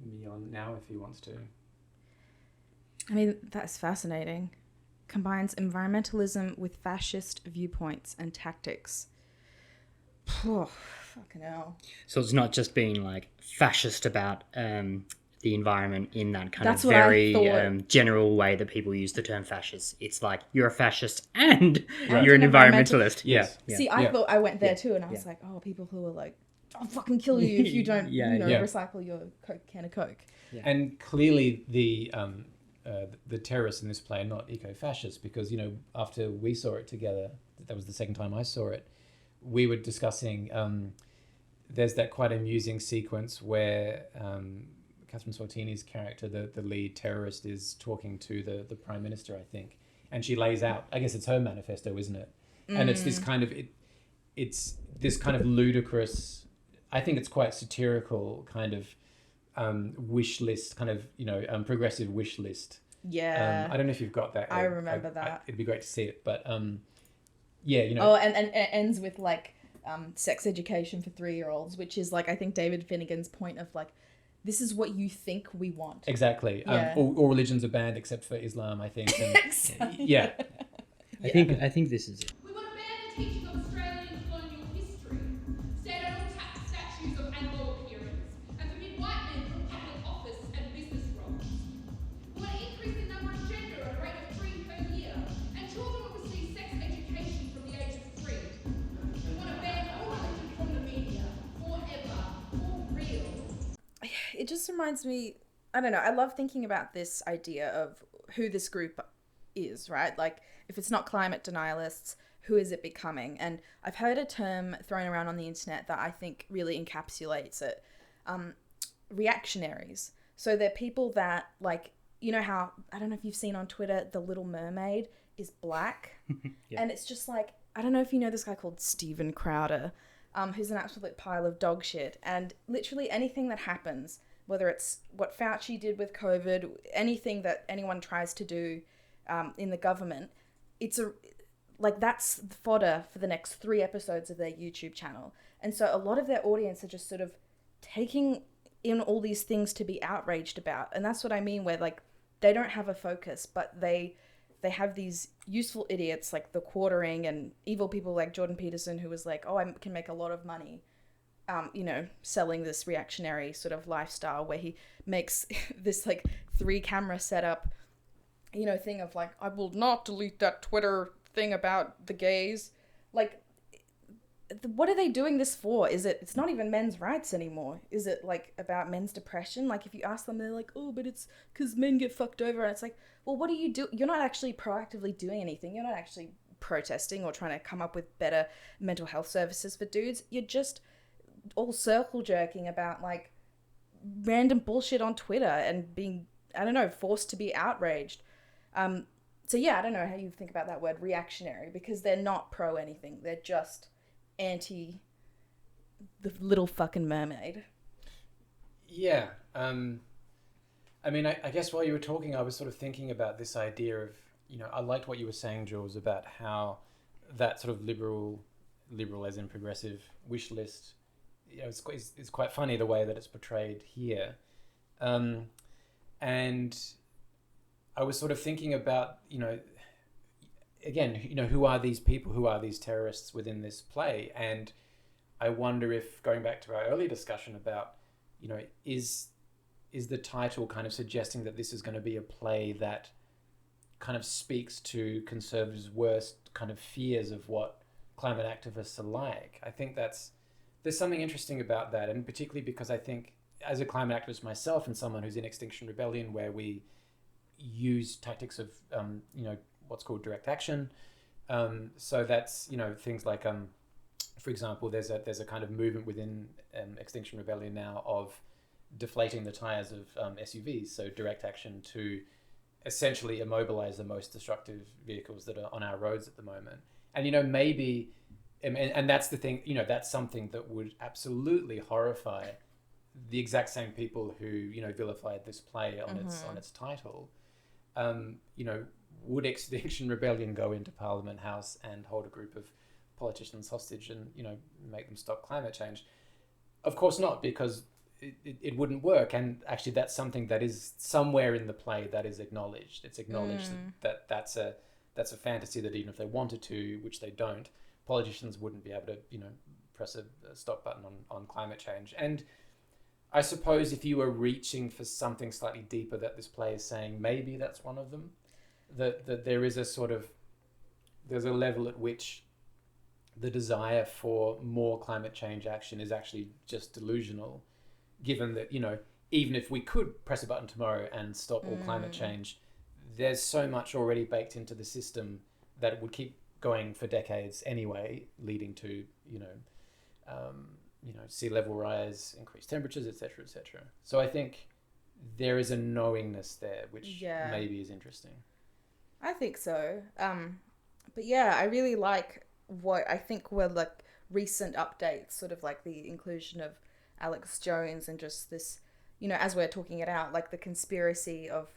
me on now if he wants to. I mean, that's fascinating. Combines environmentalism with fascist viewpoints and tactics. Oh, fucking hell. So it's not just being like fascist about the environment in that kind That's of what I very thought. general way that people use the term fascist. It's like you're a fascist and Right. you're an Environmental- environmentalist. Yes. Yeah. See, I thought I went there too, and I was Yeah. like, oh, people who are like, I'll fucking kill you if you don't, Yeah, recycle your can of Coke. Yeah. And clearly the terrorists in this play are not eco-fascists, because after we saw it together, that was the second time I saw it, we were discussing there's that quite amusing sequence where Catherine Sortini's character, the lead terrorist, is talking to the Prime Minister, I think, and she lays out, I guess it's her manifesto, isn't it? And it's this kind of it's this kind of ludicrous, I think it's quite satirical kind of wish list, kind of progressive wish list. Yeah. I don't know if you've got that. I remember that. It'd be great to see it, but Oh, and it ends with like sex education for 3-year-olds, which is like, I think David Finnigan's point of like, this is what you think we want. Exactly. Yeah. All religions are banned except for Islam, I think. And, Exactly. yeah. I think this is it. We want to ban the teaching of Australian colonial history, stand on tax statues of Anglo appearance, and forbid white men from public office and business roles. We want to increase the number of gender at a rate of 3 per year, and children will receive sex education from the age of 3. We want to ban all religion from the media, forever, for real. It just reminds me, I don't know, I love thinking about this idea of who this group is, right? Like, if it's not climate denialists, who is it becoming? And I've heard a term thrown around on the internet that I think really encapsulates it. Reactionaries. So they're people that, like, how, I don't know if you've seen on Twitter, The Little Mermaid is black. Yeah. And it's just like, I don't know if you know this guy called Steven Crowder, who's an absolute pile of dog shit. And literally anything that happens, whether it's what Fauci did with COVID, anything that anyone tries to do in the government, that's fodder for the next 3 episodes of their YouTube channel. And so a lot of their audience are just sort of taking in all these things to be outraged about. And that's what I mean, where like they don't have a focus, but they have these useful idiots like the Quartering and evil people like Jordan Peterson, who was like, oh, I can make a lot of money selling this reactionary sort of lifestyle, where he makes this like 3-camera setup, thing of like, I will not delete that Twitter thing about the gays. Like, what are they doing this for? It's not even men's rights anymore. Is it like about men's depression? Like, if you ask them, they're like, oh, but it's because men get fucked over. And it's like, well, what do you do? You're not actually proactively doing anything. You're not actually protesting or trying to come up with better mental health services for dudes. You're just all circle jerking about like random bullshit on Twitter and being, I don't know, forced to be outraged. So yeah, I don't know how you think about that word reactionary, because they're not pro anything. They're just anti the Little fucking Mermaid. Yeah. I mean, I guess while you were talking, I was sort of thinking about this idea of, I liked what you were saying, Jules, about how that sort of liberal as in progressive wish list, it's quite funny the way that it's portrayed here. And I was sort of thinking about, again, who are these people? Who are these terrorists within this play? And I wonder if, going back to our earlier discussion about, is the title kind of suggesting that this is going to be a play that kind of speaks to conservatives' worst kind of fears of what climate activists are like? I think there's something interesting about that, and particularly because I think, as a climate activist myself and someone who's in Extinction Rebellion, where we use tactics of, what's called direct action, So that's, things like, for example, there's a kind of movement within Extinction Rebellion now of deflating the tires of SUVs, so direct action to essentially immobilize the most destructive vehicles that are on our roads at the moment. And maybe, and that's the thing, that's something that would absolutely horrify the exact same people who vilified this play on its title. Would Extinction Rebellion go into Parliament House and hold a group of politicians hostage and make them stop climate change? Of course not, because it wouldn't work. And actually, that's something that is somewhere in the play that is acknowledged. It's acknowledged that that's a fantasy that even if they wanted to, which they don't, politicians wouldn't be able to press a stop button on climate change. And I suppose if you were reaching for something slightly deeper that this play is saying, maybe that's one of them. That there is there's a level at which the desire for more climate change action is actually just delusional, given that, even if we could press a button tomorrow and stop all climate change, there's so much already baked into the system that it would keep going for decades anyway, leading to, sea level rise, increased temperatures, etc., etc. So I think there is a knowingness there, which maybe is interesting. I think so. But yeah, I really like what I think were like recent updates, sort of like the inclusion of Alex Jones and just this, as we're talking it out, like the conspiracy of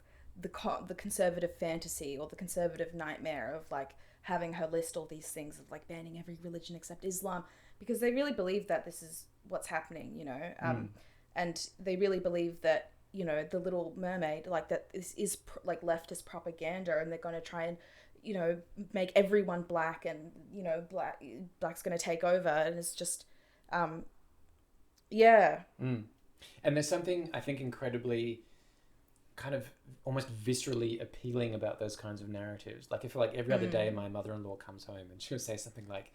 the conservative fantasy or the conservative nightmare of like having her list all these things of like banning every religion except Islam, because they really believe that this is what's happening, and they really believe that, the Little Mermaid, like that is like leftist propaganda, and they're going to try and, make everyone black, and, black's going to take over. And it's just, yeah. And there's something, I think, incredibly kind of almost viscerally appealing about those kinds of narratives. Like, I feel like every other day my mother-in-law comes home and she'll say something like,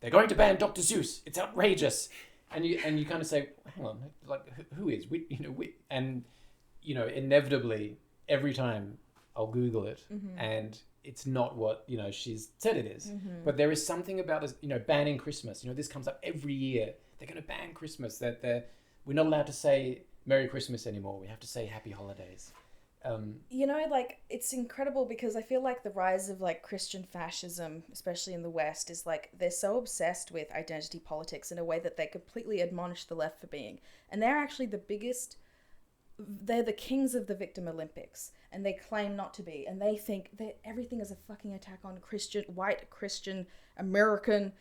they're going to ban Dr. Seuss. It's outrageous. And you kind of say, hang on, like, who is? Inevitably, every time I'll Google it, and it's not what, she's said it is. But there is something about this, banning Christmas. This comes up every year. They're going to ban Christmas. We're not allowed to say Merry Christmas anymore. We have to say Happy Holidays. It's incredible because I feel like the rise of like Christian fascism, especially in the West, is like they're so obsessed with identity politics in a way that they completely admonish the left for being. And they're actually they're the kings of the victim Olympics, and they claim not to be. And they think that everything is a fucking attack on white Christian, American,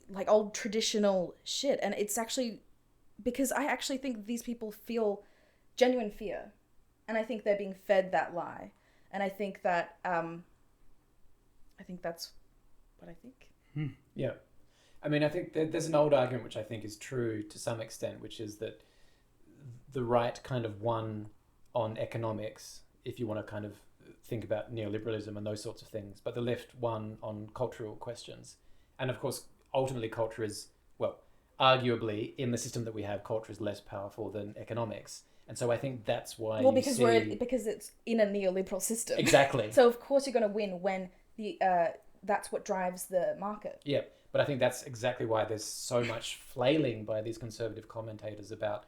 like old traditional shit. And it's actually because I actually think these people feel genuine fear. And I think they're being fed that lie. And I think that, I think that's what I think. Yeah. I mean, I think there's an old argument which I think is true to some extent, which is that the right kind of won on economics, if you want to kind of think about neoliberalism and those sorts of things, but the left won on cultural questions. And of course, ultimately culture is, well, arguably in the system that we have, culture is less powerful than economics. And so I think that's why because it's in a neoliberal system. Exactly. So of course you're going to win when that's what drives the market. Yeah, but I think that's exactly why there's so much flailing by these conservative commentators about,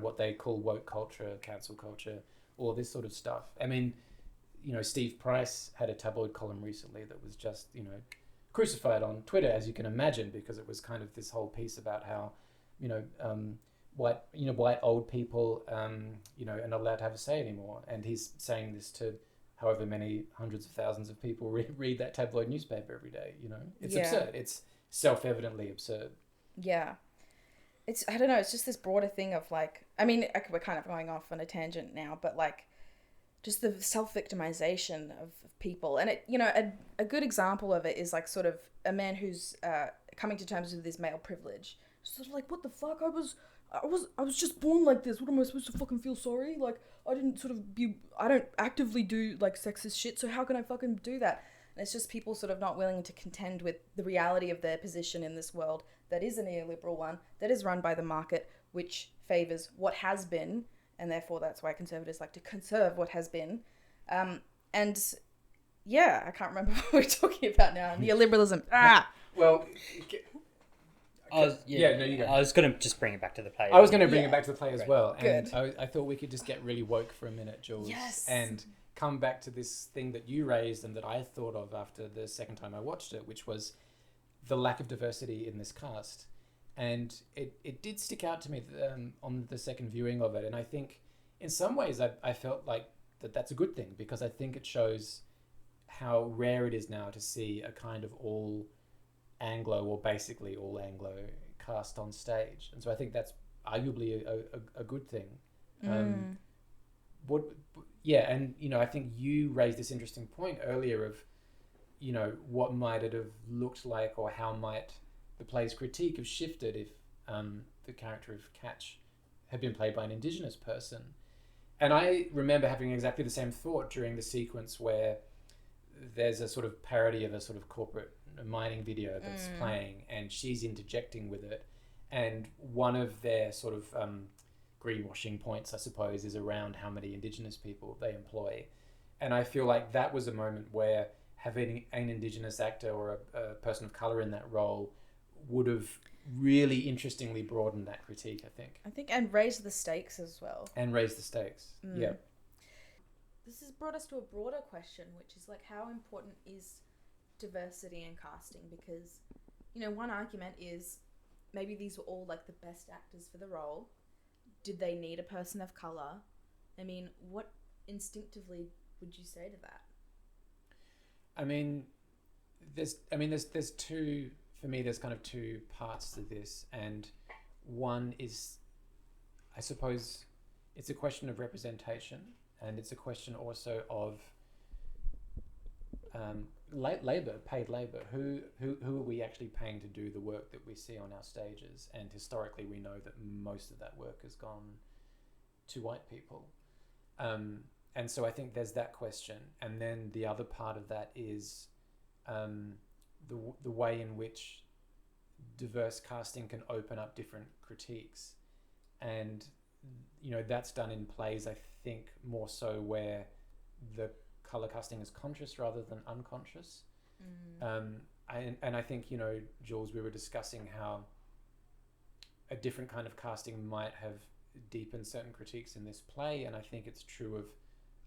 what they call woke culture, cancel culture, all this sort of stuff. I mean, Steve Price had a tabloid column recently that was just, crucified on Twitter, as you can imagine, because it was kind of this whole piece about how, white old people, are not allowed to have a say anymore. And he's saying this to however many hundreds of thousands of people read that tabloid newspaper every day. It's absurd. It's self-evidently absurd. Yeah. I don't know. It's just this broader thing of like, I mean, we're kind of going off on a tangent now, but like just the self-victimization of people. And it, a good example of it is like sort of a man who's coming to terms with his male privilege. Sort of like, what the fuck? I was just born like this. What am I supposed to fucking feel sorry? Like, I don't actively do like sexist shit, so how can I fucking do that? And it's just people sort of not willing to contend with the reality of their position in this world that is a neoliberal one, that is run by the market, which favors what has been, and therefore that's why conservatives like to conserve what has been. And yeah, I can't remember what we're talking about now. Neoliberalism. Well, No, you go. I was going to just bring it back to the play. I was going to bring it back to the play as well. And Good. I thought we could just get really woke for a minute, Jules. Yes. And come back to this thing that you raised and that I thought of after the second time I watched it, which was the lack of diversity in this cast. And it did stick out to me on the second viewing of it. And I think in some ways I felt like that's a good thing, because I think it shows how rare it is now to see a kind of all Anglo, or basically all Anglo, cast on stage. And so I think that's arguably a good thing. And I think you raised this interesting point earlier of, what might it have looked like, or how might the play's critique have shifted if the character of Catch had been played by an Indigenous person. And I remember having exactly the same thought during the sequence where there's a sort of parody of a sort of corporate mining video that's playing, and she's interjecting with it. And one of their sort of greenwashing points, I suppose, is around how many Indigenous people they employ. And I feel like that was a moment where having an Indigenous actor or a person of colour in that role would have really interestingly broadened that critique, I think. And raised the stakes as well. And raised the stakes, yeah. This has brought us to a broader question, which is like, how important is diversity in casting? Because, one argument is maybe these were all like the best actors for the role. Did they need a person of colour? I mean, what instinctively would you say to that? There's two, for me, there's kind of two parts to this. And one is, I suppose, it's a question of representation, and it's a question also of paid labour. Who are we actually paying to do the work that we see on our stages? And historically, we know that most of that work has gone to white people. And so I think there's that question. And then the other part of that is the way in which diverse casting can open up different critiques. And, that's done in plays, I think, more so where the colour casting is conscious rather than unconscious. And I think, Jules, we were discussing how a different kind of casting might have deepened certain critiques in this play, and I think it's true of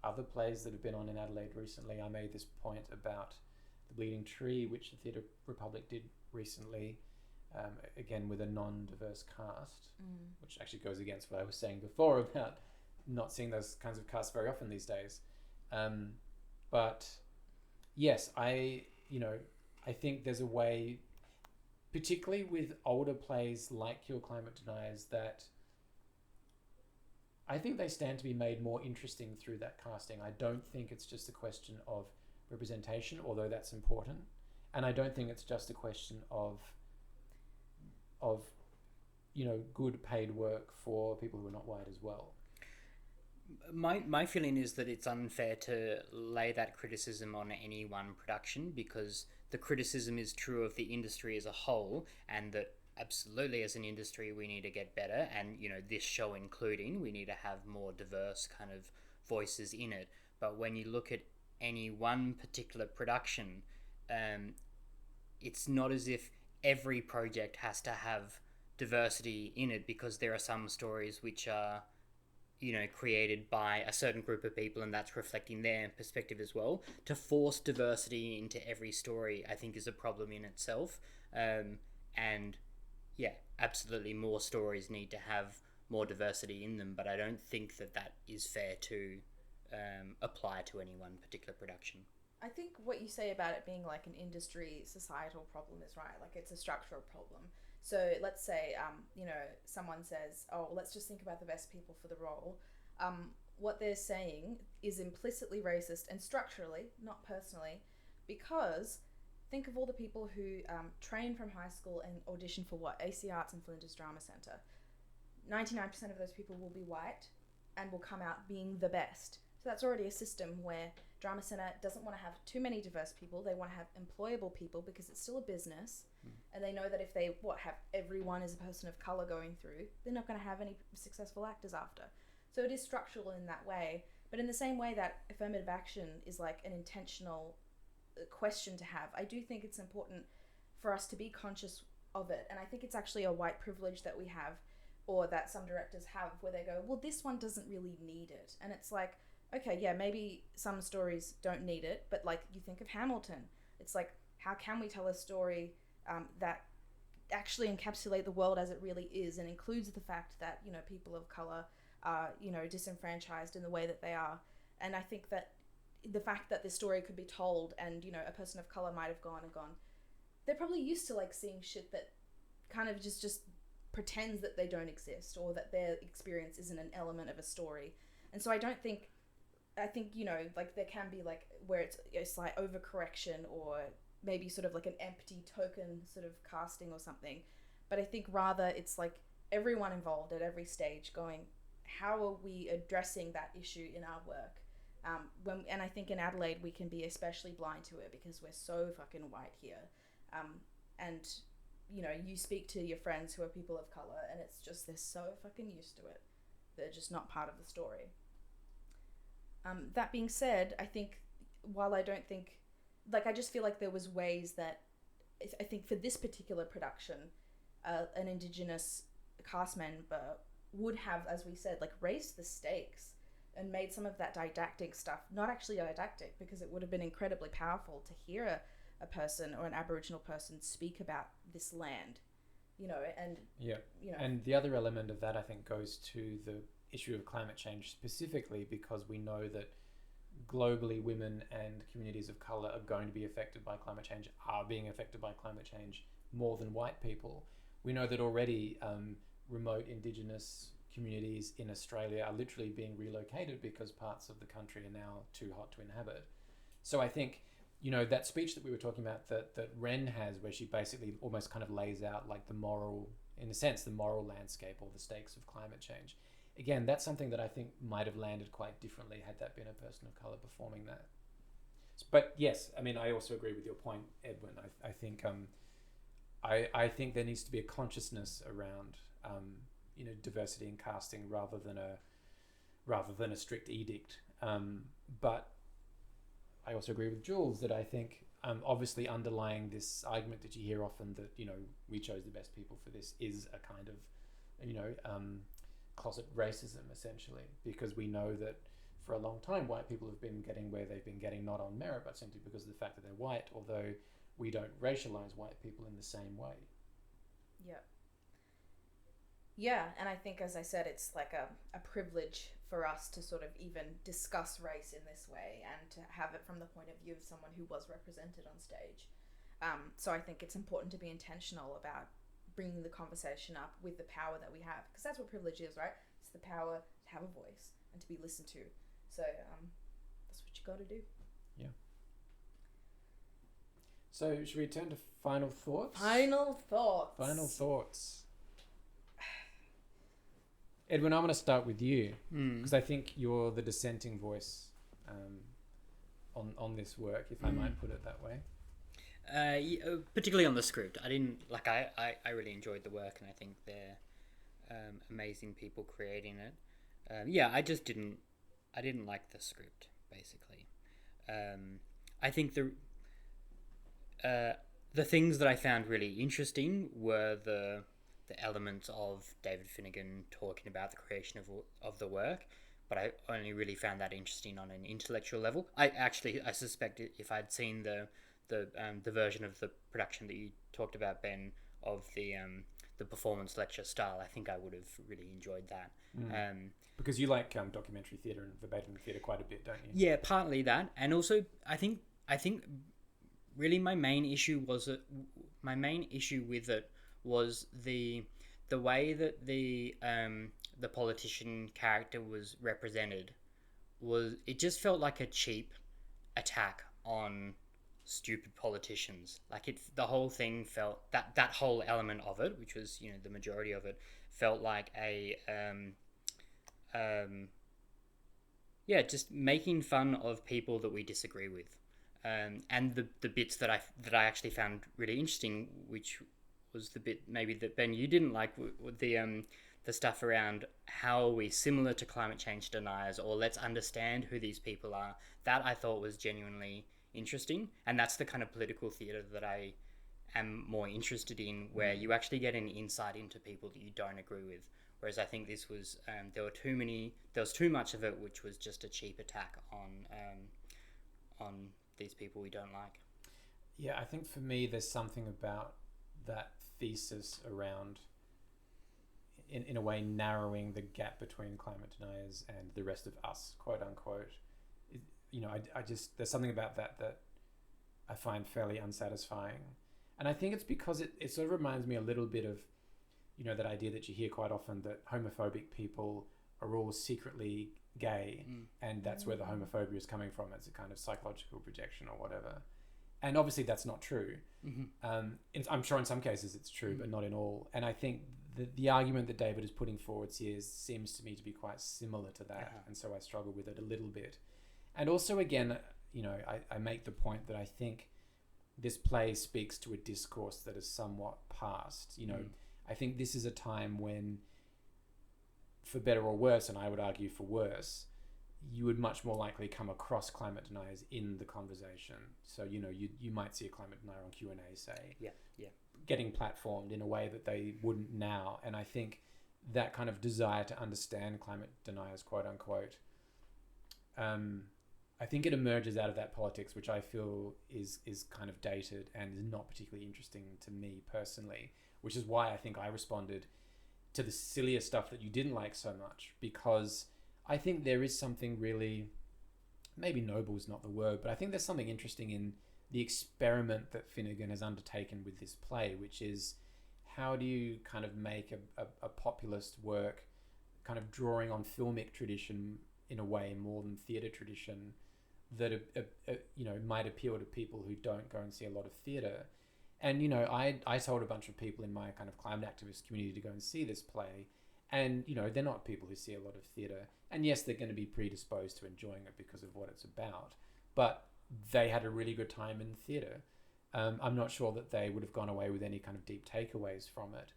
other plays that have been on in Adelaide recently. I made this point about The Bleeding Tree, which the Theatre Republic did recently, again with a non-diverse cast, which actually goes against what I was saying before about not seeing those kinds of casts very often these days. But yes, I think there's a way, particularly with older plays like Kill Climate Deniers, that I think they stand to be made more interesting through that casting. I don't think it's just a question of representation, although that's important. And I don't think it's just a question of good paid work for people who are not white as well. My feeling is that it's unfair to lay that criticism on any one production, because the criticism is true of the industry as a whole, and that absolutely as an industry we need to get better, and this show including, we need to have more diverse kind of voices in it. But when you look at any one particular production, it's not as if every project has to have diversity in it, because there are some stories which are created by a certain group of people, and that's reflecting their perspective as well. To force diversity into every story, I think, is a problem in itself. And yeah, absolutely more stories need to have more diversity in them, but I don't think that is fair to apply to any one particular production. I think what you say about it being like an industry societal problem is right. Like, it's a structural problem. So let's say, someone says, oh, let's just think about the best people for the role. What they're saying is implicitly racist and structurally, not personally, because think of all the people who train from high school and audition for AC Arts and Flinders Drama Centre. 99% of those people will be white and will come out being the best. So that's already a system where Drama Centre doesn't want to have too many diverse people. They want to have employable people, because it's still a business. And they know that if they have everyone as a person of colour going through, they're not going to have any successful actors after. So it is structural in that way. But in the same way that affirmative action is like an intentional question to have. I do think it's important for us to be conscious of it, and I think it's actually a white privilege that we have, or that some directors have, where they go, well, this one doesn't really need it. And it's like, okay, yeah, maybe some stories don't need it, but like you think of Hamilton, it's like, how can we tell a story that actually encapsulate the world as it really is, and includes the fact that, you know, people of color are, you know, disenfranchised in the way that they are. And I think that the fact that this story could be told, and, you know, a person of color might have gone, they're probably used to like seeing shit that kind of just pretends that they don't exist, or that their experience isn't an element of a story. And so I think, you know, like there can be like where it's like overcorrection, or maybe sort of like an empty token sort of casting or something. But I think rather it's like everyone involved at every stage going, how are we addressing that issue in our work? And I think in Adelaide we can be especially blind to it because we're so fucking white here. And you know, you speak to your friends who are people of color, and it's just, they're so fucking used to it. They're just not part of the story. That being said, I think, while I don't think, like, I just feel like there was ways that, I think for this particular production, an Indigenous cast member would have, as we said, like, raised the stakes and made some of that didactic stuff not actually didactic, because it would have been incredibly powerful to hear a person or an Aboriginal person speak about this land, you know, and yeah, you know. And the other element of that, I think, goes to the issue of climate change specifically, because we know that globally women and communities of color are going to be affected by climate change, are being affected by climate change more than white people. We know that already remote Indigenous communities in Australia are literally being relocated because parts of the country are now too hot to inhabit. So I think, you know, that speech that we were talking about that Ren has, where she basically almost kind of lays out like the moral, in a sense, the moral landscape or the stakes of climate change. Again, that's something that I think might have landed quite differently had that been a person of color performing that. But yes, I mean, I also agree with your point, Edwin. I think I think there needs to be a consciousness around you know, diversity in casting rather than a strict edict. But I also agree with Jules that I think obviously underlying this argument that you hear often that, you know, we chose the best people for this is a kind of, you know, closet racism, essentially, because we know that for a long time white people have been getting where they've been getting, not on merit, but simply because of the fact that they're white, although we don't racialize white people in the same way. Yeah, and I think, as I said, it's like a privilege for us to sort of even discuss race in this way, and to have it from the point of view of someone who was represented on stage. So I think it's important to be intentional about bringing the conversation up with the power that we have, because that's what privilege is, right? It's the power to have a voice and to be listened to. So that's what you got to do. Yeah. So should we turn to final thoughts? Final thoughts. Edwin, I'm going to start with you, because I think you're the dissenting voice on this work, if I might put it that way. Particularly on the script, I really enjoyed the work, and I think they're amazing people creating it. I didn't like the script, basically. I think the things that I found really interesting were the elements of David Finnigan talking about the creation of the work, but I only really found that interesting on an intellectual level. I suspect if I'd seen the version of the production that you talked about, Ben, of the performance lecture style, I think I would have really enjoyed that. Because you like documentary theatre and verbatim theatre quite a bit, don't you? Yeah, partly that, and also I think really my main issue with it was the way that the politician character was represented. It just felt like a cheap attack on stupid politicians. Like the whole thing felt that whole element of it, which was, you know, the majority of it, felt like a just making fun of people that we disagree with, and the bits that I actually found really interesting, which was the bit maybe that, Ben, you didn't like, with the the stuff around how are we similar to climate change deniers, or let's understand who these people are, that I thought was genuinely interesting. And that's the kind of political theatre that I am more interested in, where you actually get an insight into people that you don't agree with. Whereas I think this was there was too much of it, which was just a cheap attack on these people we don't like. Yeah, I think for me, there's something about that thesis around, in a way, narrowing the gap between climate deniers and the rest of us, quote unquote. I just, there's something about that I find fairly unsatisfying. And I think it's because it sort of reminds me a little bit of, that idea that you hear quite often, that homophobic people are all secretly gay, and that's where the homophobia is coming from, as a kind of psychological projection or whatever. And obviously that's not true. I'm sure in some cases it's true, but not in all. And I think the argument that David is putting forward here seems to me to be quite similar to that. And so I struggle with it a little bit. And also, again, I make the point that I think this play speaks to a discourse that is somewhat past. I think this is a time when, for better or worse, and I would argue for worse, you would much more likely come across climate deniers in the conversation. So, you might see a climate denier on Q&A, say, getting platformed in a way that they wouldn't now. And I think that kind of desire to understand climate deniers, quote unquote, I think it emerges out of that politics, which I feel is kind of dated and is not particularly interesting to me personally, which is why I think I responded to the sillier stuff that you didn't like so much, because I think there is something really, maybe noble is not the word, but I think there's something interesting in the experiment that Finnigan has undertaken with this play, which is, how do you kind of make a populist work kind of drawing on filmic tradition in a way more than theatre tradition that might appeal to people who don't go and see a lot of theatre. And I told a bunch of people in my kind of climate activist community to go and see this play, and they're not people who see a lot of theatre, and yes, they're going to be predisposed to enjoying it because of what it's about, but they had a really good time in theatre. I'm not sure that they would have gone away with any kind of deep takeaways from it,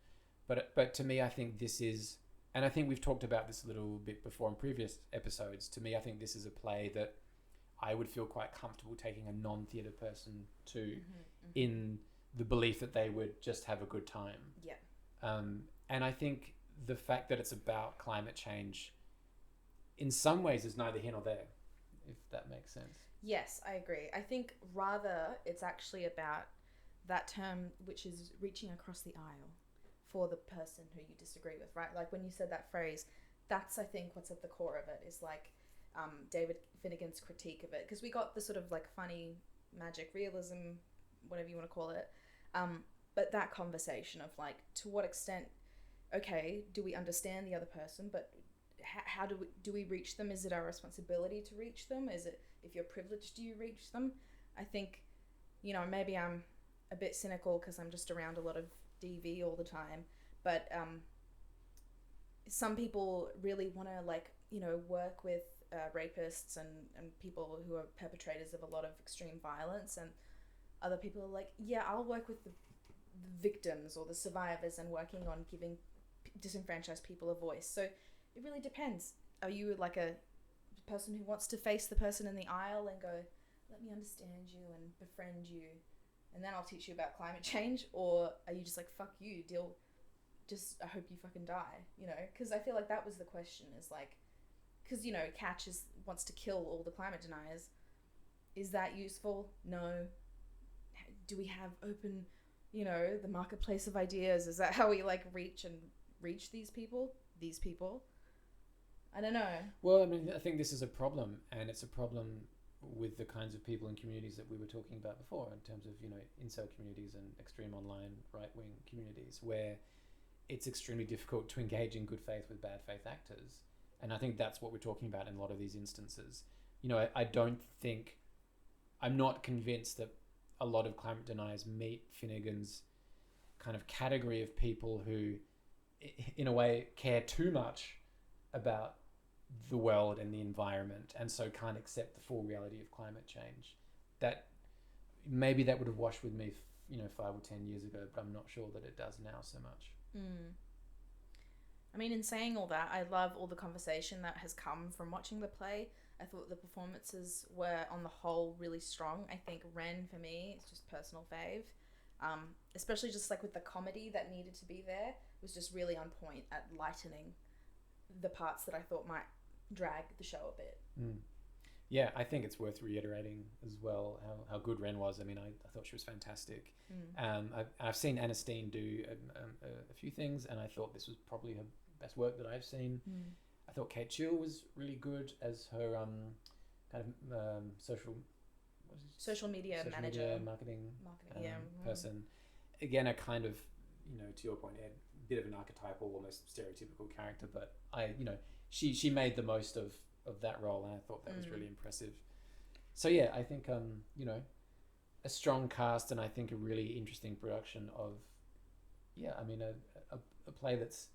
but to me, I think this is, and I think we've talked about this a little bit before in previous episodes, to me I think this is a play that I would feel quite comfortable taking a non-theatre person to, in the belief that they would just have a good time. Yeah. And I think the fact that it's about climate change in some ways is neither here nor there, if that makes sense. Yes, I agree. I think rather it's actually about that term, which is reaching across the aisle for the person who you disagree with, right? Like when you said that phrase, that's, I think, what's at the core of it, is like David Finnigan's critique of it. Because we got the sort of like funny magic realism, whatever you want to call it. But that conversation of like, to what extent, okay, do we understand the other person, but how do we reach them? Is it our responsibility to reach them? Is it, if you're privileged, do you reach them? I think, maybe I'm a bit cynical because I'm just around a lot of DV all the time, but some people really want to work with rapists and people who are perpetrators of a lot of extreme violence, and other people are like, yeah, I'll work with the victims or the survivors and working on giving disenfranchised people a voice. So it really depends. Are you like a person who wants to face the person in the aisle and go, let me understand you and befriend you, and then I'll teach you about climate change? Or are you just like, fuck you, I hope you fucking die, Because I feel like that was the question, is like, because, Catch wants to kill all the climate deniers. Is that useful? No. Do we have open, the marketplace of ideas? Is that how we reach these people? I don't know. Well, I mean, I think this is a problem, and it's a problem with the kinds of people and communities that we were talking about before, in terms of, incel communities and extreme online right-wing communities, where it's extremely difficult to engage in good faith with bad faith actors. And I think that's what we're talking about in a lot of these instances. I'm not convinced that a lot of climate deniers meet Finnigan's kind of category of people who, in a way, care too much about the world and the environment, and so can't accept the full reality of climate change. That maybe that would have washed with me, 5 or 10 years ago, but I'm not sure that it does now so much. I mean, in saying all that, I love all the conversation that has come from watching the play. I thought the performances were, on the whole, really strong. I think Ren, for me, is just personal fave. Especially just like with the comedy that needed to be there, was just really on point at lightening the parts that I thought might drag the show a bit. Yeah, I think it's worth reiterating as well how good Ren was. I mean, I thought she was fantastic. I've seen Anna Steen do a few things, and I thought this was probably her best work that I've seen. I thought Kate Chill was really good as her kind of social media manager, media marketing person. Again, a kind of, to your point, a bit of an archetypal, almost stereotypical character, but she made the most of that role, and I thought that was really impressive. So yeah, I think a strong cast, and I think a really interesting production of a play that's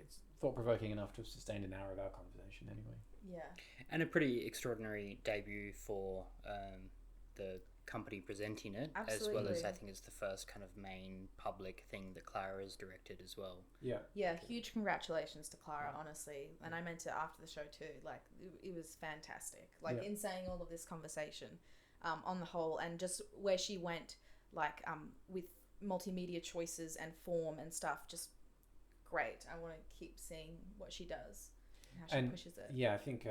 it's thought-provoking enough to have sustained an hour of our conversation anyway. Yeah. And a pretty extraordinary debut for the company presenting it. Absolutely. As well as I think it's the first kind of main public thing that Clara has directed as well. Yeah, huge congratulations to Clara, honestly. And I meant it after the show too. Like, it was fantastic. Like, in saying all of this conversation on the whole, and just where she went, like, with multimedia choices and form and stuff, just great. I want to keep seeing what she does and how she pushes it. Yeah, I think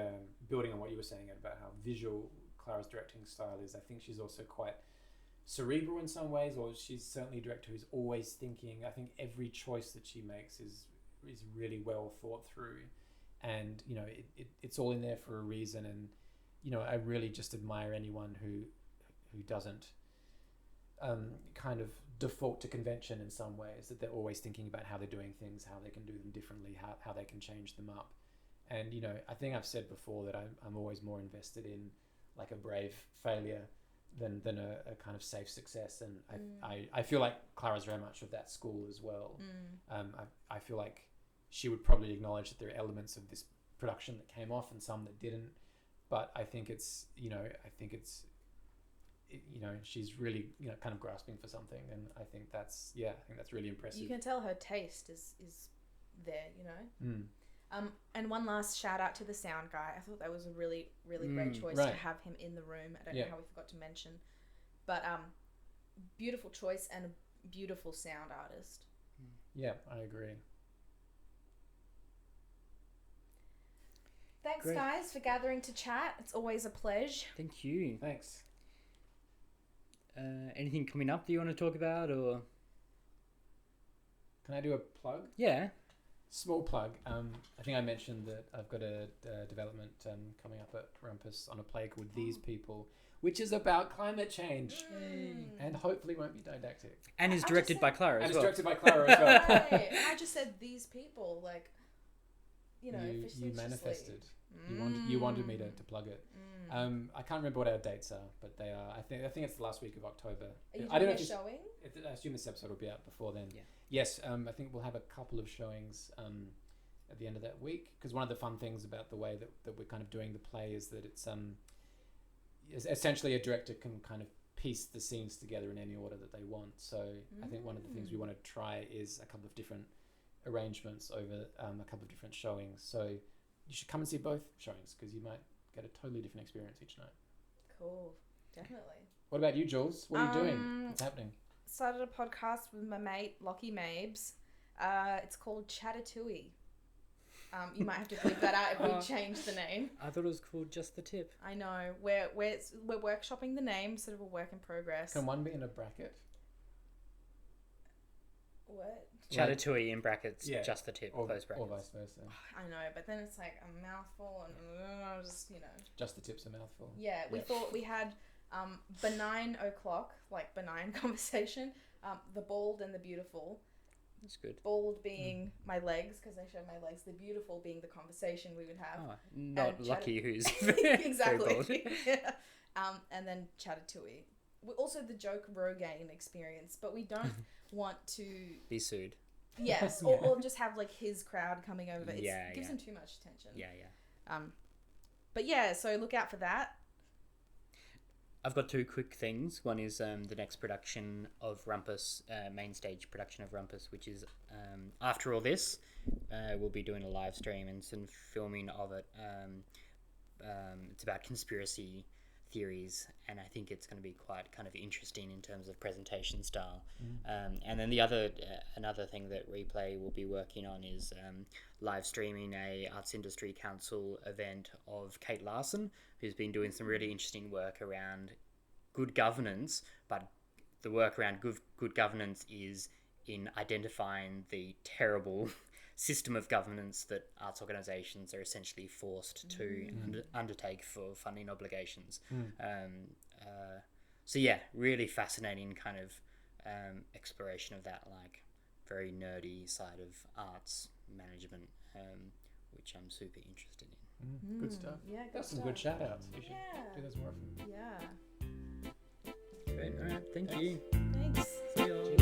building on what you were saying about how visual Clara's directing style is, I think she's also quite cerebral in some ways, or she's certainly a director who's always thinking. I think every choice that she makes is really well thought through, and it's all in there for a reason. And I really just admire anyone who doesn't kind of default to convention in some ways, that they're always thinking about how they're doing things, how they can do them differently, how they can change them up. And I think I've said before that I'm always more invested in like a brave failure than a kind of safe success, and I feel like Clara's very much of that school as well. I feel like she would probably acknowledge that there are elements of this production that came off and some that didn't, but I think it's she's really kind of grasping for something, and I think that's really impressive. You can tell her taste is there, And one last shout out to the sound guy. I thought that was a really, really great choice to have him in the room. I don't know how we forgot to mention, but beautiful choice and a beautiful sound artist. Yeah, I agree. Thanks, guys, for gathering to chat. It's always a pleasure. Thank you. Thanks. Anything coming up that you want to talk about, or? Can I do a plug? Yeah. Small plug. I think I mentioned that I've got a development coming up at Rumpus on a play called These People, which is about climate change, and hopefully won't be didactic. And is directed by Clara as well. And is directed by Clara as well. Hey, I just said these people, like, you manifested. You wanted me to plug it. I can't remember what our dates are, but they are. I think it's the last week of October. Are you I don't know doing if a showing? I assume this episode will be out before then. Yeah. Yes. I think we'll have a couple of showings at the end of that week, because one of the fun things about the way that we're kind of doing the play is that it's essentially a director can kind of piece the scenes together in any order that they want. So I think one of the things we want to try is a couple of different arrangements over a couple of different showings. So you should come and see both showings, because you might get a totally different experience each night. Cool. Definitely. What about you, Jules? What are you doing? What's happening? Started a podcast with my mate, Lockie Mabes. It's called Chatatouille. You might have to bleep that out if we change the name. I thought it was called Just the Tip. I know. We're workshopping the name, sort of a work in progress. Can one be in a bracket? What? Chatatouille in brackets, Yeah. Just the Tip, Or close brackets. vice versa. I know, but then it's like a mouthful and just, Just the tip's a mouthful. Yeah, we thought we had benign o'clock, like benign conversation, the bald and the beautiful. That's good. Bald being my legs, because I showed my legs. The beautiful being the conversation we would have. Oh, not Lucky, who's exactly. very bald. Yeah. And then Chatatouille. Also the joke Rogaine experience, but we don't want to Be sued. Yes, or just have like his crowd coming over. It gives him too much attention. Yeah. But yeah, so look out for that. I've got two quick things. One is the next production of Rumpus, main stage production of Rumpus, which is after all this, we'll be doing a live stream and some filming of it. It's about conspiracy theories, and I think it's going to be quite kind of interesting in terms of presentation style. And then the another thing that Replay will be working on is live streaming a Arts Industry Council event of Kate Larson, who's been doing some really interesting work around good governance, but the work around good governance is in identifying the terrible system of governance that arts organisations are essentially forced to undertake for funding obligations. So yeah, really fascinating kind of exploration of that, like very nerdy side of arts management, which I'm super interested in. Good stuff. Yeah, good That's some stuff. good shout outs. You should Yeah. do those more often. Yeah. Great, all right, thank you. Thanks. See you all.